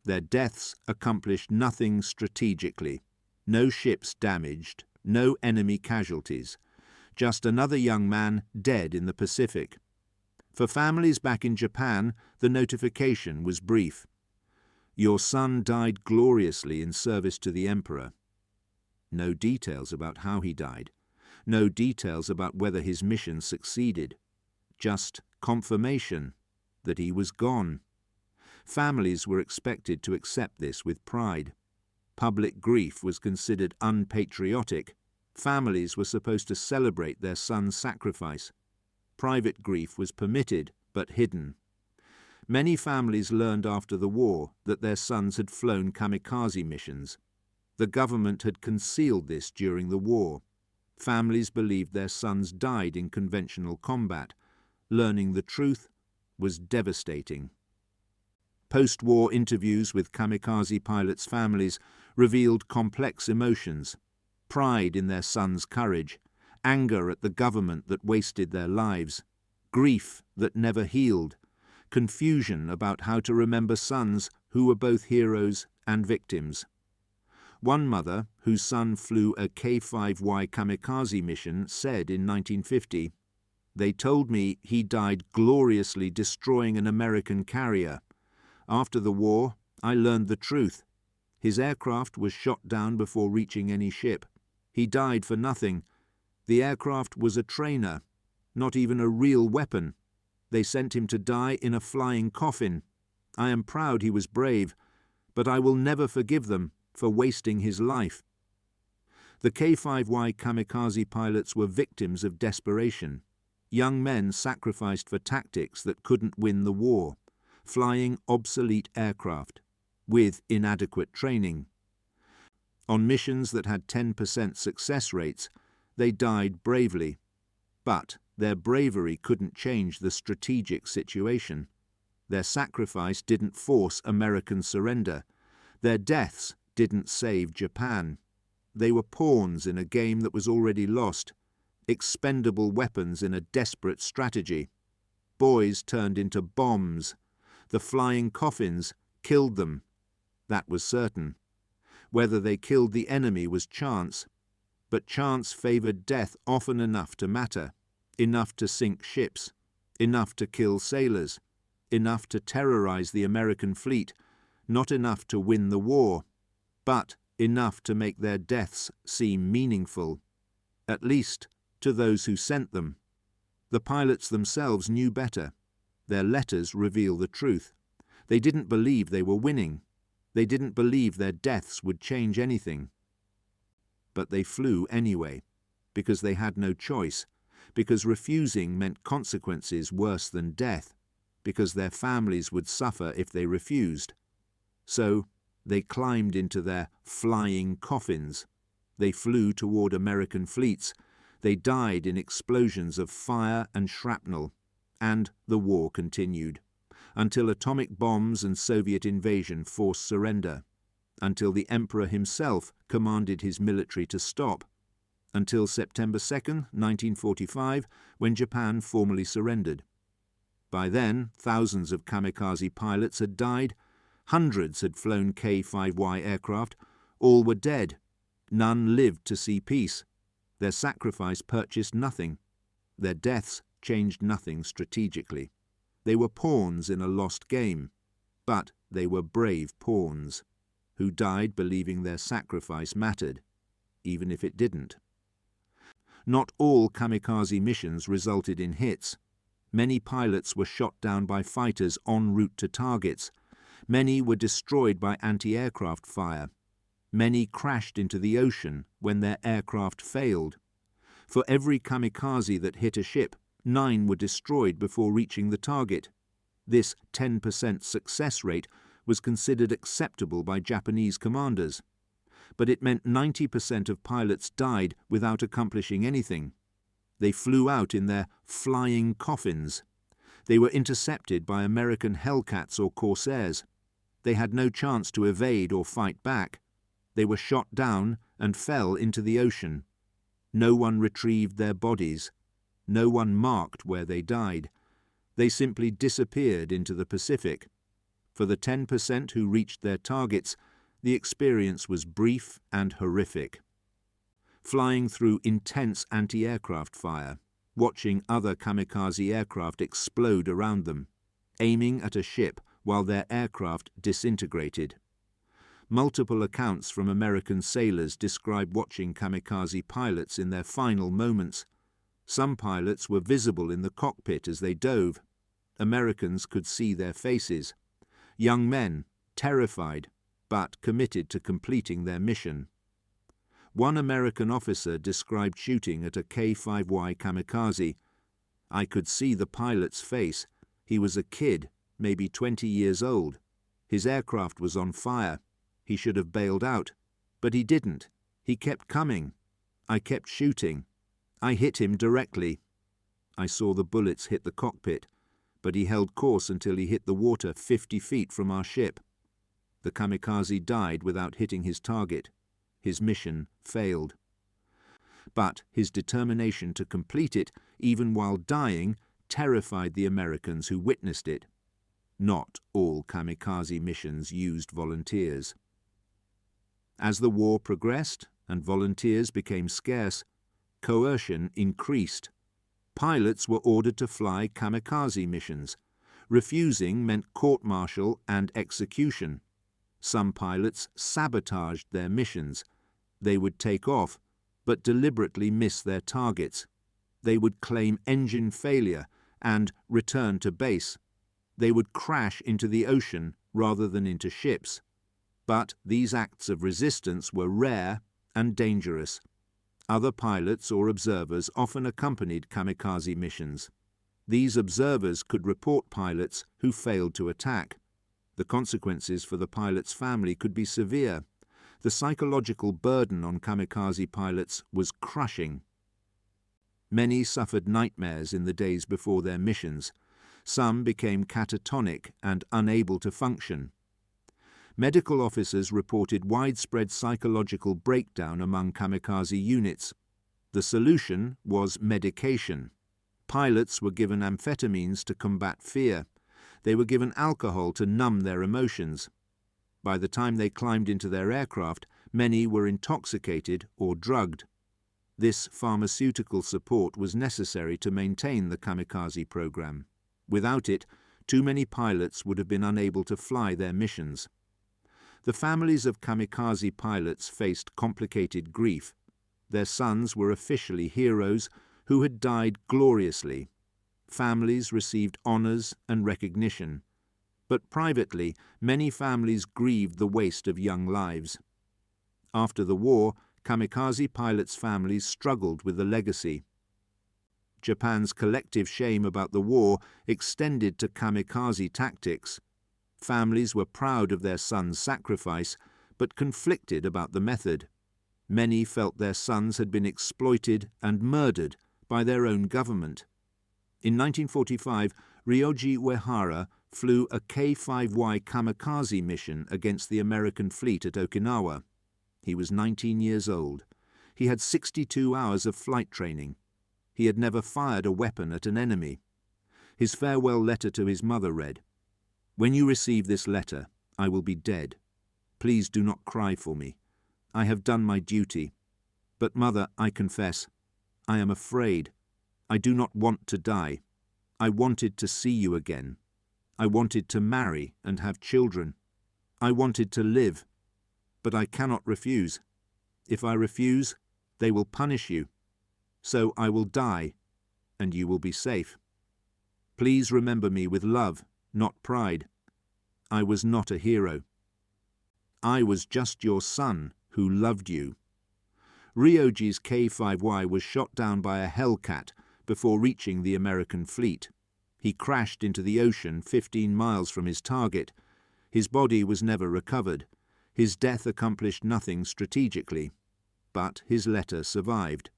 Their deaths accomplished nothing strategically. No ships damaged, no enemy casualties. Just another young man dead in the Pacific. For families back in Japan, the notification was brief. Your son died gloriously in service to the emperor. No details about how he died. No details about whether his mission succeeded. Just confirmation that he was gone. Families were expected to accept this with pride. Public grief was considered unpatriotic. Families were supposed to celebrate their son's sacrifice. Private grief was permitted, but hidden. Many families learned after the war that their sons had flown kamikaze missions. The government had concealed this during the war. Families believed their sons died in conventional combat. Learning the truth was devastating. Post-war interviews with kamikaze pilots' families revealed complex emotions: pride in their sons' courage, anger at the government that wasted their lives, grief that never healed, confusion about how to remember sons who were both heroes and victims. One mother, whose son flew a K5Y kamikaze mission, said in 1950, "They told me he died gloriously destroying an American carrier. After the war, I learned the truth. His aircraft was shot down before reaching any ship. He died for nothing. The aircraft was a trainer, not even a real weapon. They sent him to die in a flying coffin. I am proud he was brave, but I will never forgive them for wasting his life." The K5Y kamikaze pilots were victims of desperation. Young men sacrificed for tactics that couldn't win the war, flying obsolete aircraft, with inadequate training. On missions that had 10% success rates, they died bravely. But their bravery couldn't change the strategic situation. Their sacrifice didn't force American surrender. Their deaths didn't save Japan. They were pawns in a game that was already lost, expendable weapons in a desperate strategy. Boys turned into bombs. The flying coffins killed them. That was certain. Whether they killed the enemy was chance, but chance favored death often enough to matter, enough to sink ships, enough to kill sailors, enough to terrorize the American fleet, not enough to win the war, but enough to make their deaths seem meaningful, at least to those who sent them. The pilots themselves knew better. Their letters reveal the truth. They didn't believe they were winning. They didn't believe their deaths would change anything. But they flew anyway, because they had no choice, because refusing meant consequences worse than death, because their families would suffer if they refused. So they climbed into their flying coffins. They flew toward American fleets. They died in explosions of fire and shrapnel. And the war continued, until atomic bombs and Soviet invasion forced surrender, until the emperor himself commanded his military to stop, until September 2nd, 1945, when Japan formally surrendered. By then, thousands of kamikaze pilots had died. Hundreds had flown K5Y aircraft. All were dead. None lived to see peace. Their sacrifice purchased nothing. Their deaths changed nothing strategically. They were pawns in a lost game, but they were brave pawns, who died believing their sacrifice mattered, even if it didn't. Not all kamikaze missions resulted in hits. Many pilots were shot down by fighters en route to targets. Many were destroyed by anti-aircraft fire. Many crashed into the ocean when their aircraft failed. For every kamikaze that hit a ship, 9 were destroyed before reaching the target. This 10% success rate was considered acceptable by Japanese commanders. But it meant 90% of pilots died without accomplishing anything. They flew out in their flying coffins. They were intercepted by American Hellcats or Corsairs. They had no chance to evade or fight back. They were shot down and fell into the ocean. No one retrieved their bodies. No one marked where they died. They simply disappeared into the Pacific. For the 10% who reached their targets, The experience was brief and horrific. Flying through intense anti-aircraft fire, watching other kamikaze aircraft explode around them, aiming at a ship while their aircraft disintegrated. Multiple accounts from American sailors describe watching kamikaze pilots in their final moments. Some pilots were visible in the cockpit as they dove. Americans could see their faces. Young men, terrified, but committed to completing their mission. One American officer described shooting at a K5Y kamikaze. "I could see the pilot's face. He was a kid, maybe 20 years old. His aircraft was on fire. He should have bailed out, but he didn't. He kept coming. I kept shooting. I hit him directly. I saw the bullets hit the cockpit, but he held course until he hit the water 50 feet from our ship. The kamikaze died without hitting his target. His mission failed." But his determination to complete it, even while dying, terrified the Americans who witnessed it. Not all kamikaze missions used volunteers. As the war progressed and volunteers became scarce, coercion increased. Pilots were ordered to fly kamikaze missions. Refusing meant court-martial and execution. Some pilots sabotaged their missions. They would take off, but deliberately miss their targets. They would claim engine failure and return to base. They would crash into the ocean rather than into ships. But these acts of resistance were rare and dangerous. Other pilots or observers often accompanied kamikaze missions. These observers could report pilots who failed to attack. The consequences for the pilot's family could be severe. The psychological burden on kamikaze pilots was crushing. Many suffered nightmares in the days before their missions. Some became catatonic and unable to function. Medical officers reported widespread psychological breakdown among kamikaze units. The solution was medication. Pilots were given amphetamines to combat fear. They were given alcohol to numb their emotions. By the time they climbed into their aircraft, many were intoxicated or drugged. This pharmaceutical support was necessary to maintain the kamikaze program. Without it, too many pilots would have been unable to fly their missions. The families of kamikaze pilots faced complicated grief. Their sons were officially heroes who had died gloriously. Families received honors and recognition. But privately, many families grieved the waste of young lives. After the war, kamikaze pilots' families struggled with the legacy. Japan's collective shame about the war extended to kamikaze tactics. Families were proud of their sons' sacrifice, but conflicted about the method. Many felt their sons had been exploited and murdered by their own government. In 1945, Ryoji Uehara flew a K5Y kamikaze mission against the American fleet at Okinawa. He was 19 years old. He had 62 hours of flight training. He had never fired a weapon at an enemy. His farewell letter to his mother read, "When you receive this letter, I will be dead. Please do not cry for me. I have done my duty. But, Mother, I confess, I am afraid. I do not want to die. I wanted to see you again. I wanted to marry and have children. I wanted to live. But I cannot refuse. If I refuse, they will punish you. So I will die, and you will be safe. Please remember me with love, not pride. I was not a hero. I was just your son who loved you." Ryoji's K5Y was shot down by a Hellcat before reaching the American fleet. He crashed into the ocean 15 miles from his target. His body was never recovered. His death accomplished nothing strategically. But his letter survived.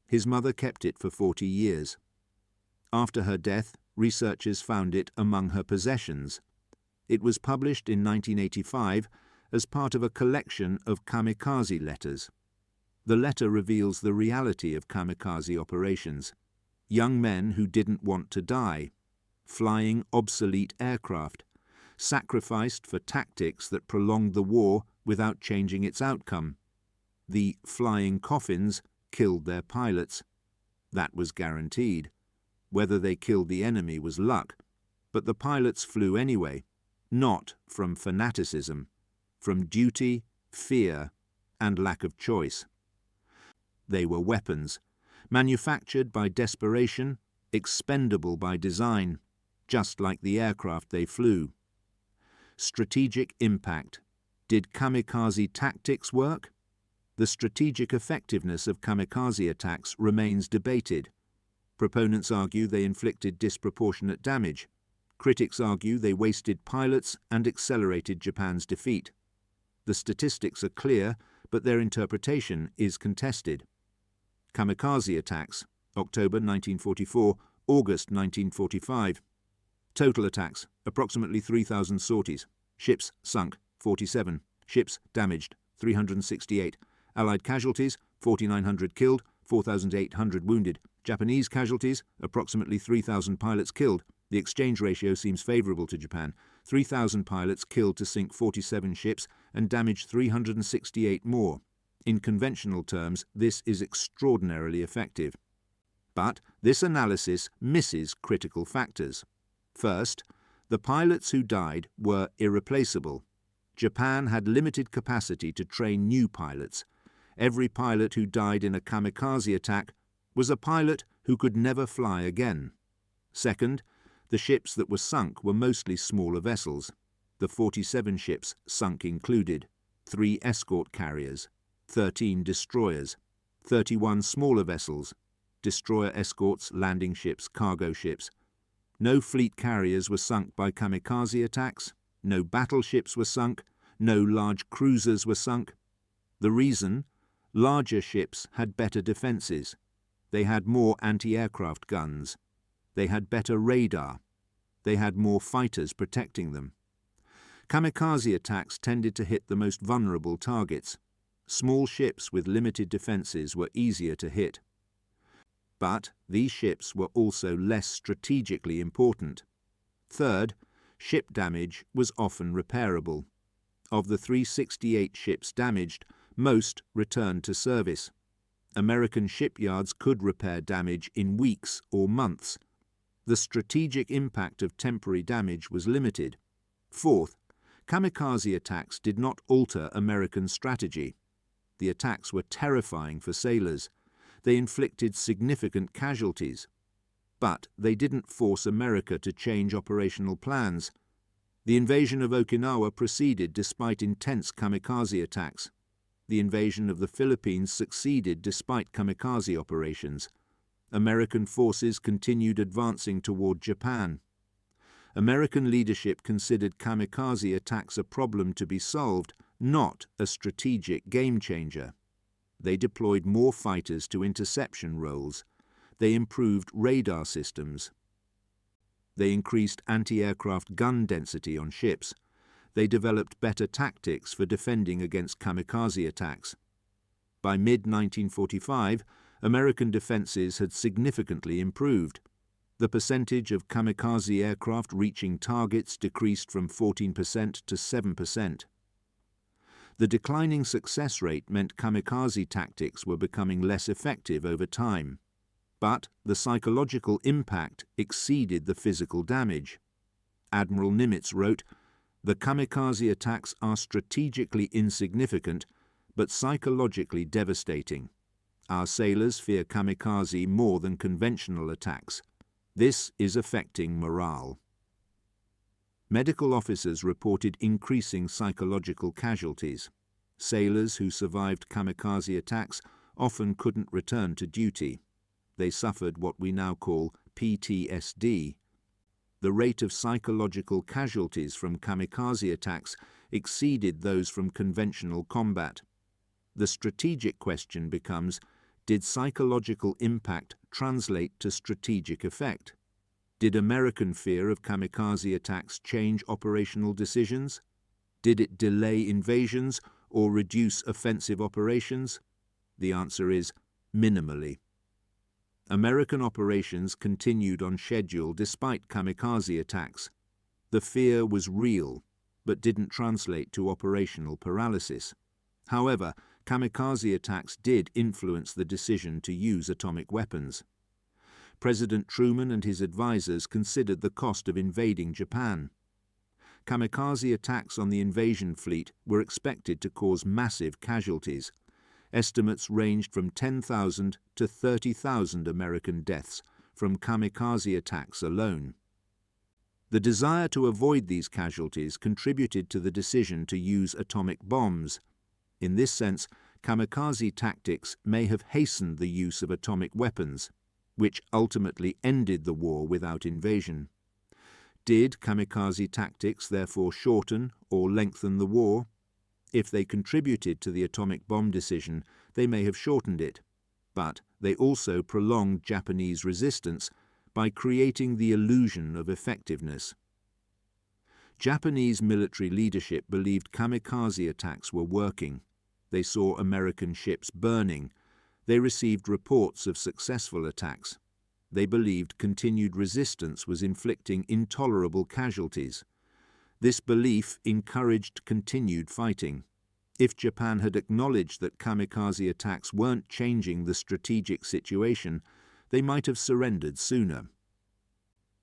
His mother kept it for 40 years. After her death, researchers found it among her possessions. It was published in 1985 as part of a collection of kamikaze letters. The letter reveals the reality of kamikaze operations. Young men who didn't want to die, flying obsolete aircraft, sacrificed for tactics that prolonged the war without changing its outcome. The flying coffins killed their pilots. That was guaranteed. Whether they killed the enemy was luck, but the pilots flew anyway, not from fanaticism, from duty, fear, and lack of choice. They were weapons, manufactured by desperation, expendable by design, just like the aircraft they flew. Strategic impact. Did kamikaze tactics work? The strategic effectiveness of kamikaze attacks remains debated. Proponents argue they inflicted disproportionate damage. Critics argue they wasted pilots and accelerated Japan's defeat. The statistics are clear, but their interpretation is contested. Kamikaze attacks, October 1944, August 1945. Total attacks, approximately 3,000 sorties. Ships sunk, 47. Ships damaged, 368. Allied casualties, 4,900 killed, 4,800 wounded. Japanese casualties, approximately 3,000 pilots killed. The exchange ratio seems favorable to Japan. 3,000 pilots killed to sink 47 ships and damage 368 more. In conventional terms, this is extraordinarily effective. But this analysis misses critical factors. First, the pilots who died were irreplaceable. Japan had limited capacity to train new pilots. Every pilot who died in a kamikaze attack was a pilot who could never fly again. Second, the ships that were sunk were mostly smaller vessels. The 47 ships sunk included 3 escort carriers, 13 destroyers, 31 smaller vessels, destroyer escorts, landing ships, cargo ships. No fleet carriers were sunk by kamikaze attacks, no battleships were sunk, no large cruisers were sunk. The reason? Larger ships had better defences. They had more anti-aircraft guns. They had better radar. They had more fighters protecting them. Kamikaze attacks tended to hit the most vulnerable targets. Small ships with limited defences were easier to hit. But these ships were also less strategically important. Third, ship damage was often repairable. Of the 368 ships damaged, most returned to service. American shipyards could repair damage in weeks or months. The strategic impact of temporary damage was limited. Fourth, kamikaze attacks did not alter American strategy. The attacks were terrifying for sailors. They inflicted significant casualties. But they didn't force America to change operational plans. The invasion of Okinawa proceeded despite intense kamikaze attacks. The invasion of the Philippines succeeded despite kamikaze operations. American forces continued advancing toward Japan. American leadership considered kamikaze attacks a problem to be solved, not a strategic game changer. They deployed more fighters to interception roles. They improved radar systems. They increased anti-aircraft gun density on ships. They developed better tactics for defending against kamikaze attacks. By mid-1945, American defenses had significantly improved. The percentage of kamikaze aircraft reaching targets decreased from 14% to 7%. The declining success rate meant kamikaze tactics were becoming less effective over time. But the psychological impact exceeded the physical damage. Admiral Nimitz wrote, "The kamikaze attacks are strategically insignificant, but psychologically devastating. Our sailors fear kamikaze more than conventional attacks. This is affecting morale." Medical officers reported increasing psychological casualties. Sailors who survived kamikaze attacks often couldn't return to duty. They suffered what we now call PTSD. The rate of psychological casualties from kamikaze attacks exceeded those from conventional combat. The strategic question becomes, did psychological impact translate to strategic effect? Did American fear of kamikaze attacks change operational decisions? Did it delay invasions or reduce offensive operations? The answer is minimally. American operations continued on schedule despite kamikaze attacks. The fear was real, but didn't translate to operational paralysis. However, kamikaze attacks did influence the decision to use atomic weapons. President Truman and his advisors considered the cost of invading Japan. Kamikaze attacks on the invasion fleet were expected to cause massive casualties. Estimates ranged from 10,000 to 30,000 American deaths from kamikaze attacks alone. The desire to avoid these casualties contributed to the decision to use atomic bombs. In this sense, kamikaze tactics may have hastened the use of atomic weapons, which ultimately ended the war without invasion. Did kamikaze tactics therefore shorten or lengthen the war? If they contributed to the atomic bomb decision, they may have shortened it, but they also prolonged Japanese resistance by creating the illusion of effectiveness. Japanese military leadership believed kamikaze attacks were working. They saw American ships burning. They received reports of successful attacks. They believed continued resistance was inflicting intolerable casualties. This belief encouraged continued fighting. If Japan had acknowledged that kamikaze attacks weren't changing the strategic situation, they might have surrendered sooner.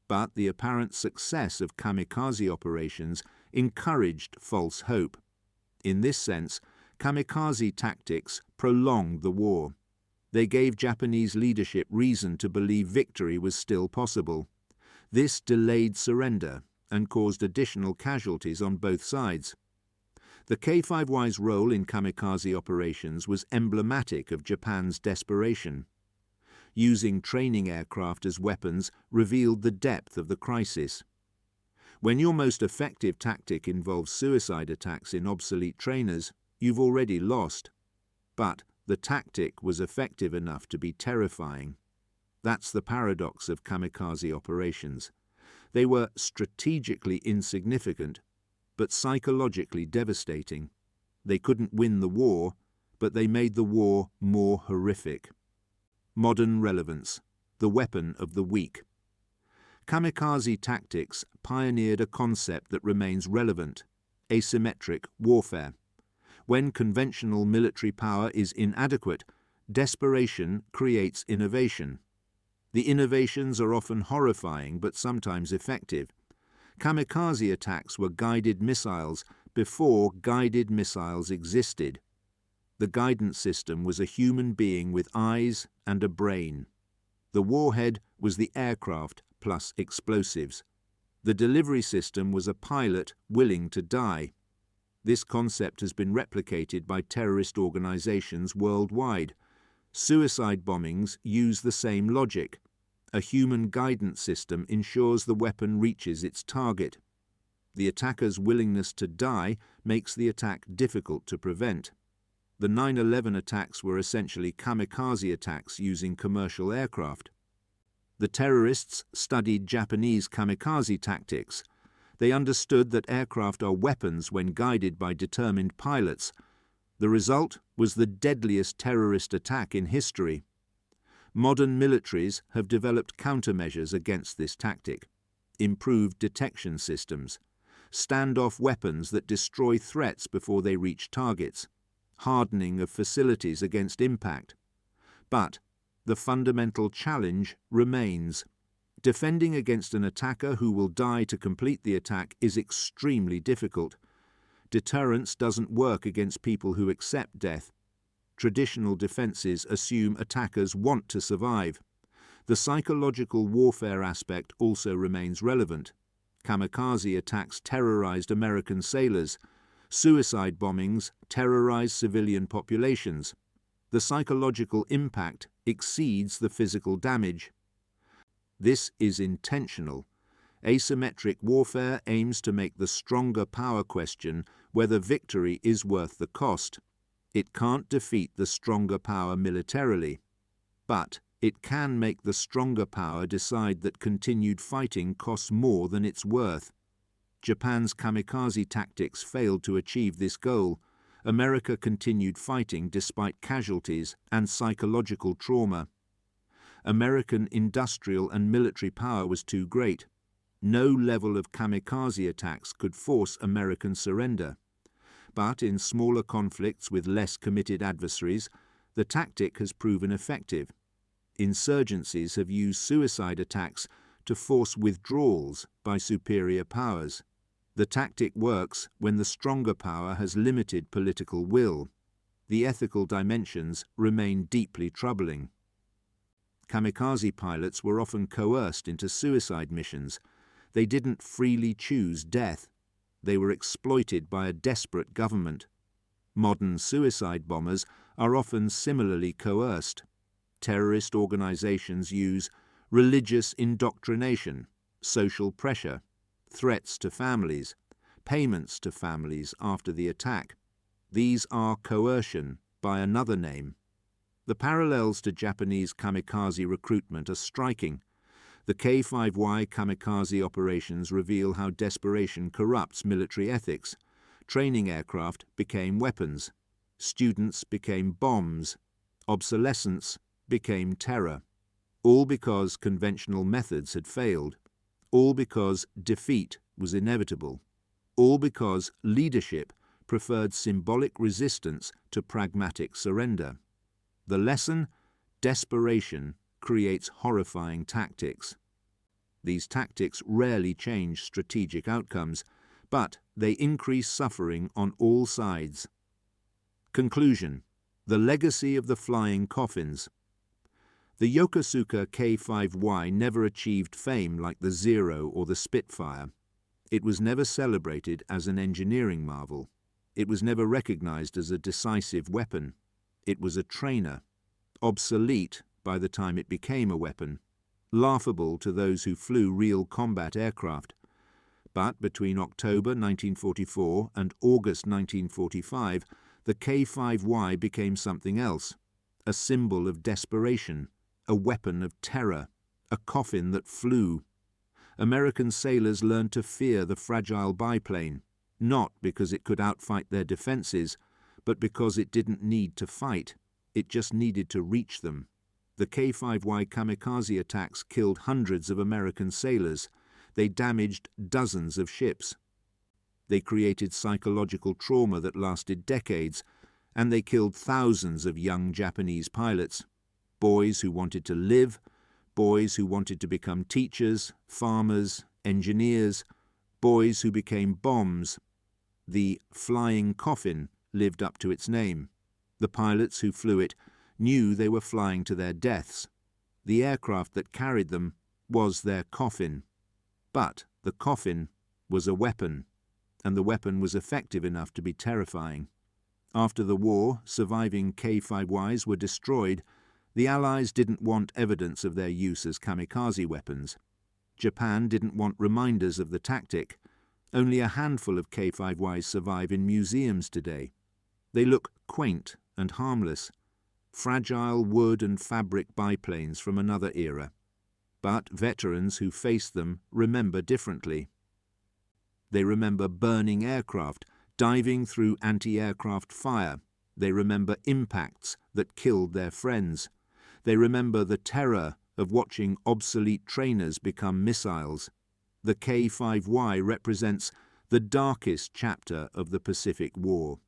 But the apparent success of kamikaze operations encouraged false hope. In this sense, kamikaze tactics prolonged the war. They gave Japanese leadership reason to believe victory was still possible. This delayed surrender and caused additional casualties on both sides. The K5Ys' role in kamikaze operations was emblematic of Japan's desperation. Using training aircraft as weapons revealed the depth of the crisis. When your most effective tactic involves suicide attacks in obsolete trainers, you've already lost. But the tactic was effective enough to be terrifying. That's the paradox of kamikaze operations. They were strategically insignificant, but psychologically devastating. They couldn't win the war, but they made the war more horrific. Modern relevance, the weapon of the weak. Kamikaze tactics pioneered a concept that remains relevant: asymmetric warfare. When conventional military power is inadequate, desperation creates innovation. The innovations are often horrifying but sometimes effective. Kamikaze attacks were guided missiles before guided missiles existed. The guidance system was a human being with eyes and a brain. The warhead was the aircraft plus explosives. The delivery system was a pilot willing to die. This concept has been replicated by terrorist organizations worldwide. Suicide bombings use the same logic. A human guidance system ensures the weapon reaches its target. The attacker's willingness to die makes the attack difficult to prevent. The 9/11 attacks were essentially kamikaze attacks using commercial aircraft. The terrorists studied Japanese kamikaze tactics. They understood that aircraft are weapons when guided by determined pilots. The result was the deadliest terrorist attack in history. Modern militaries have developed countermeasures against this tactic: improved detection systems, standoff weapons that destroy threats before they reach targets, hardening of facilities against impact. But the fundamental challenge remains. Defending against an attacker who will die to complete the attack is extremely difficult. Deterrence doesn't work against people who accept death. Traditional defenses assume attackers want to survive. The psychological warfare aspect also remains relevant. Kamikaze attacks terrorized American sailors. Suicide bombings terrorize civilian populations. The psychological impact exceeds the physical damage. This is intentional. Asymmetric warfare aims to make the stronger power question whether victory is worth the cost. It can't defeat the stronger power militarily, but it can make the stronger power decide that continued fighting costs more than it's worth. Japan's kamikaze tactics failed to achieve this goal. America continued fighting despite casualties and psychological trauma. American industrial and military power was too great. No level of kamikaze attacks could force American surrender. But in smaller conflicts with less committed adversaries, the tactic has proven effective. Insurgencies have used suicide attacks to force withdrawals by superior powers. The tactic works when the stronger power has limited political will. The ethical dimensions remain deeply troubling. Kamikaze pilots were often coerced into suicide missions. They didn't freely choose death. They were exploited by a desperate government. Modern suicide bombers are often similarly coerced. Terrorist organizations use religious indoctrination, social pressure, threats to families, payments to families after the attack. These are coercion by another name. The parallels to Japanese kamikaze recruitment are striking. The K5Y kamikaze operations reveal how desperation corrupts military ethics. Training aircraft became weapons. Students became bombs. Obsolescence became terror. All because conventional methods had failed. All because defeat was inevitable. All because leadership preferred symbolic resistance to pragmatic surrender. The lesson: desperation creates horrifying tactics. These tactics rarely change strategic outcomes, but they increase suffering on all sides. Conclusion: the legacy of the flying coffins. The Yokosuka K5Y never achieved fame like the Zero or the Spitfire. It was never celebrated as an engineering marvel. It was never recognized as a decisive weapon. It was a trainer, obsolete by the time it became a weapon, laughable to those who flew real combat aircraft. But between October 1944 and August 1945, the K5Y became something else, a symbol of desperation, a weapon of terror, a coffin that flew. American sailors learned to fear the fragile biplane, not because it could outfight their defenses, but because it didn't need to fight. It just needed to reach them. The K5Y kamikaze attacks killed hundreds of American sailors. They damaged dozens of ships. They created psychological trauma that lasted decades, and they killed thousands of young Japanese pilots. Boys who wanted to live, boys who wanted to become teachers, farmers, engineers, boys who became bombs. The flying coffin lived up to its name. The pilots who flew it knew they were flying to their deaths. The aircraft that carried them was their coffin. But the coffin was a weapon, and the weapon was effective enough to be terrifying. After the war, surviving K5Ys were destroyed. The Allies didn't want evidence of their use as kamikaze weapons. Japan didn't want reminders of the tactic. Only a handful of K5Ys survive in museums today. They look quaint and harmless, fragile wood and fabric biplanes from another era. But veterans who faced them remember differently. They remember burning aircraft, diving through anti-aircraft fire. They remember impacts that killed their friends. They remember the terror of watching obsolete trainers become missiles. The K5Y represents the darkest chapter of the Pacific War,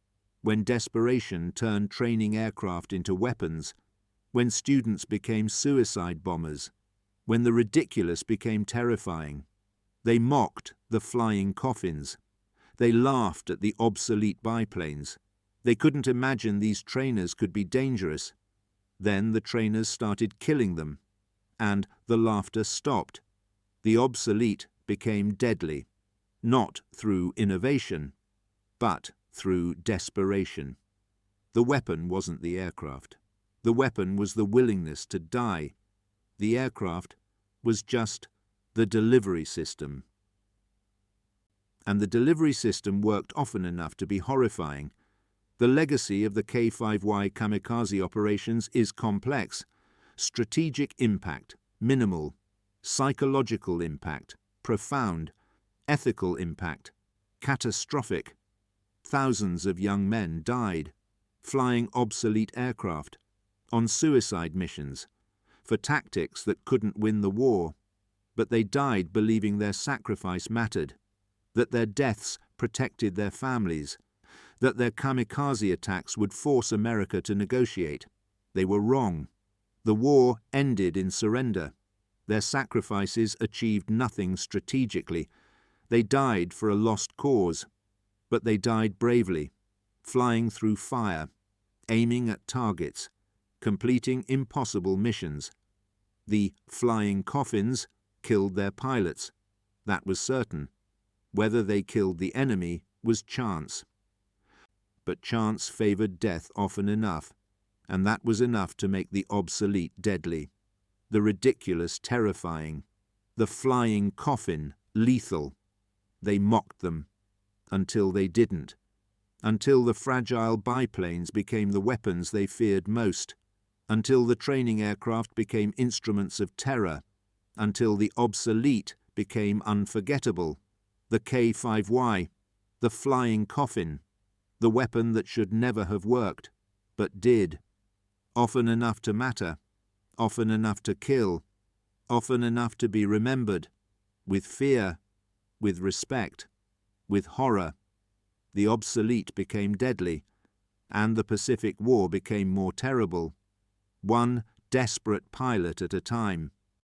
when desperation turned training aircraft into weapons, when students became suicide bombers, when the ridiculous became terrifying. They mocked the flying coffins. They laughed at the obsolete biplanes. They couldn't imagine these trainers could be dangerous. Then the trainers started killing them, and the laughter stopped. The obsolete became deadly, not through innovation, but through desperation. The weapon wasn't the aircraft. The weapon was the willingness to die. The aircraft was just the delivery system. And the delivery system worked often enough to be horrifying. The legacy of the K5Y kamikaze operations is complex. Strategic impact, minimal. Psychological impact, profound. Ethical impact, catastrophic. Thousands of young men died, flying obsolete aircraft, on suicide missions, for tactics that couldn't win the war. but they died believing their sacrifice mattered, that their deaths protected their families, that their kamikaze attacks would force America to negotiate. They were wrong. The war ended in surrender. Their sacrifices achieved nothing strategically. They died for a lost cause, but they died bravely, flying through fire, aiming at targets, completing impossible missions. The flying coffins killed their pilots. That was certain. Whether they killed the enemy was chance. But chance favored death often enough, and that was enough to make the obsolete deadly, the ridiculous terrifying, the flying coffin lethal. They mocked them, until they didn't, until the fragile biplanes became the weapons they feared most, until the training aircraft became instruments of terror, until the obsolete became unforgettable, the K5Y, the flying coffin, the weapon that should never have worked, but did, often enough to matter, often enough to kill, often enough to be remembered, with fear, with respect, with horror. The obsolete became deadly, and the Pacific War became more terrible, one desperate pilot at a time.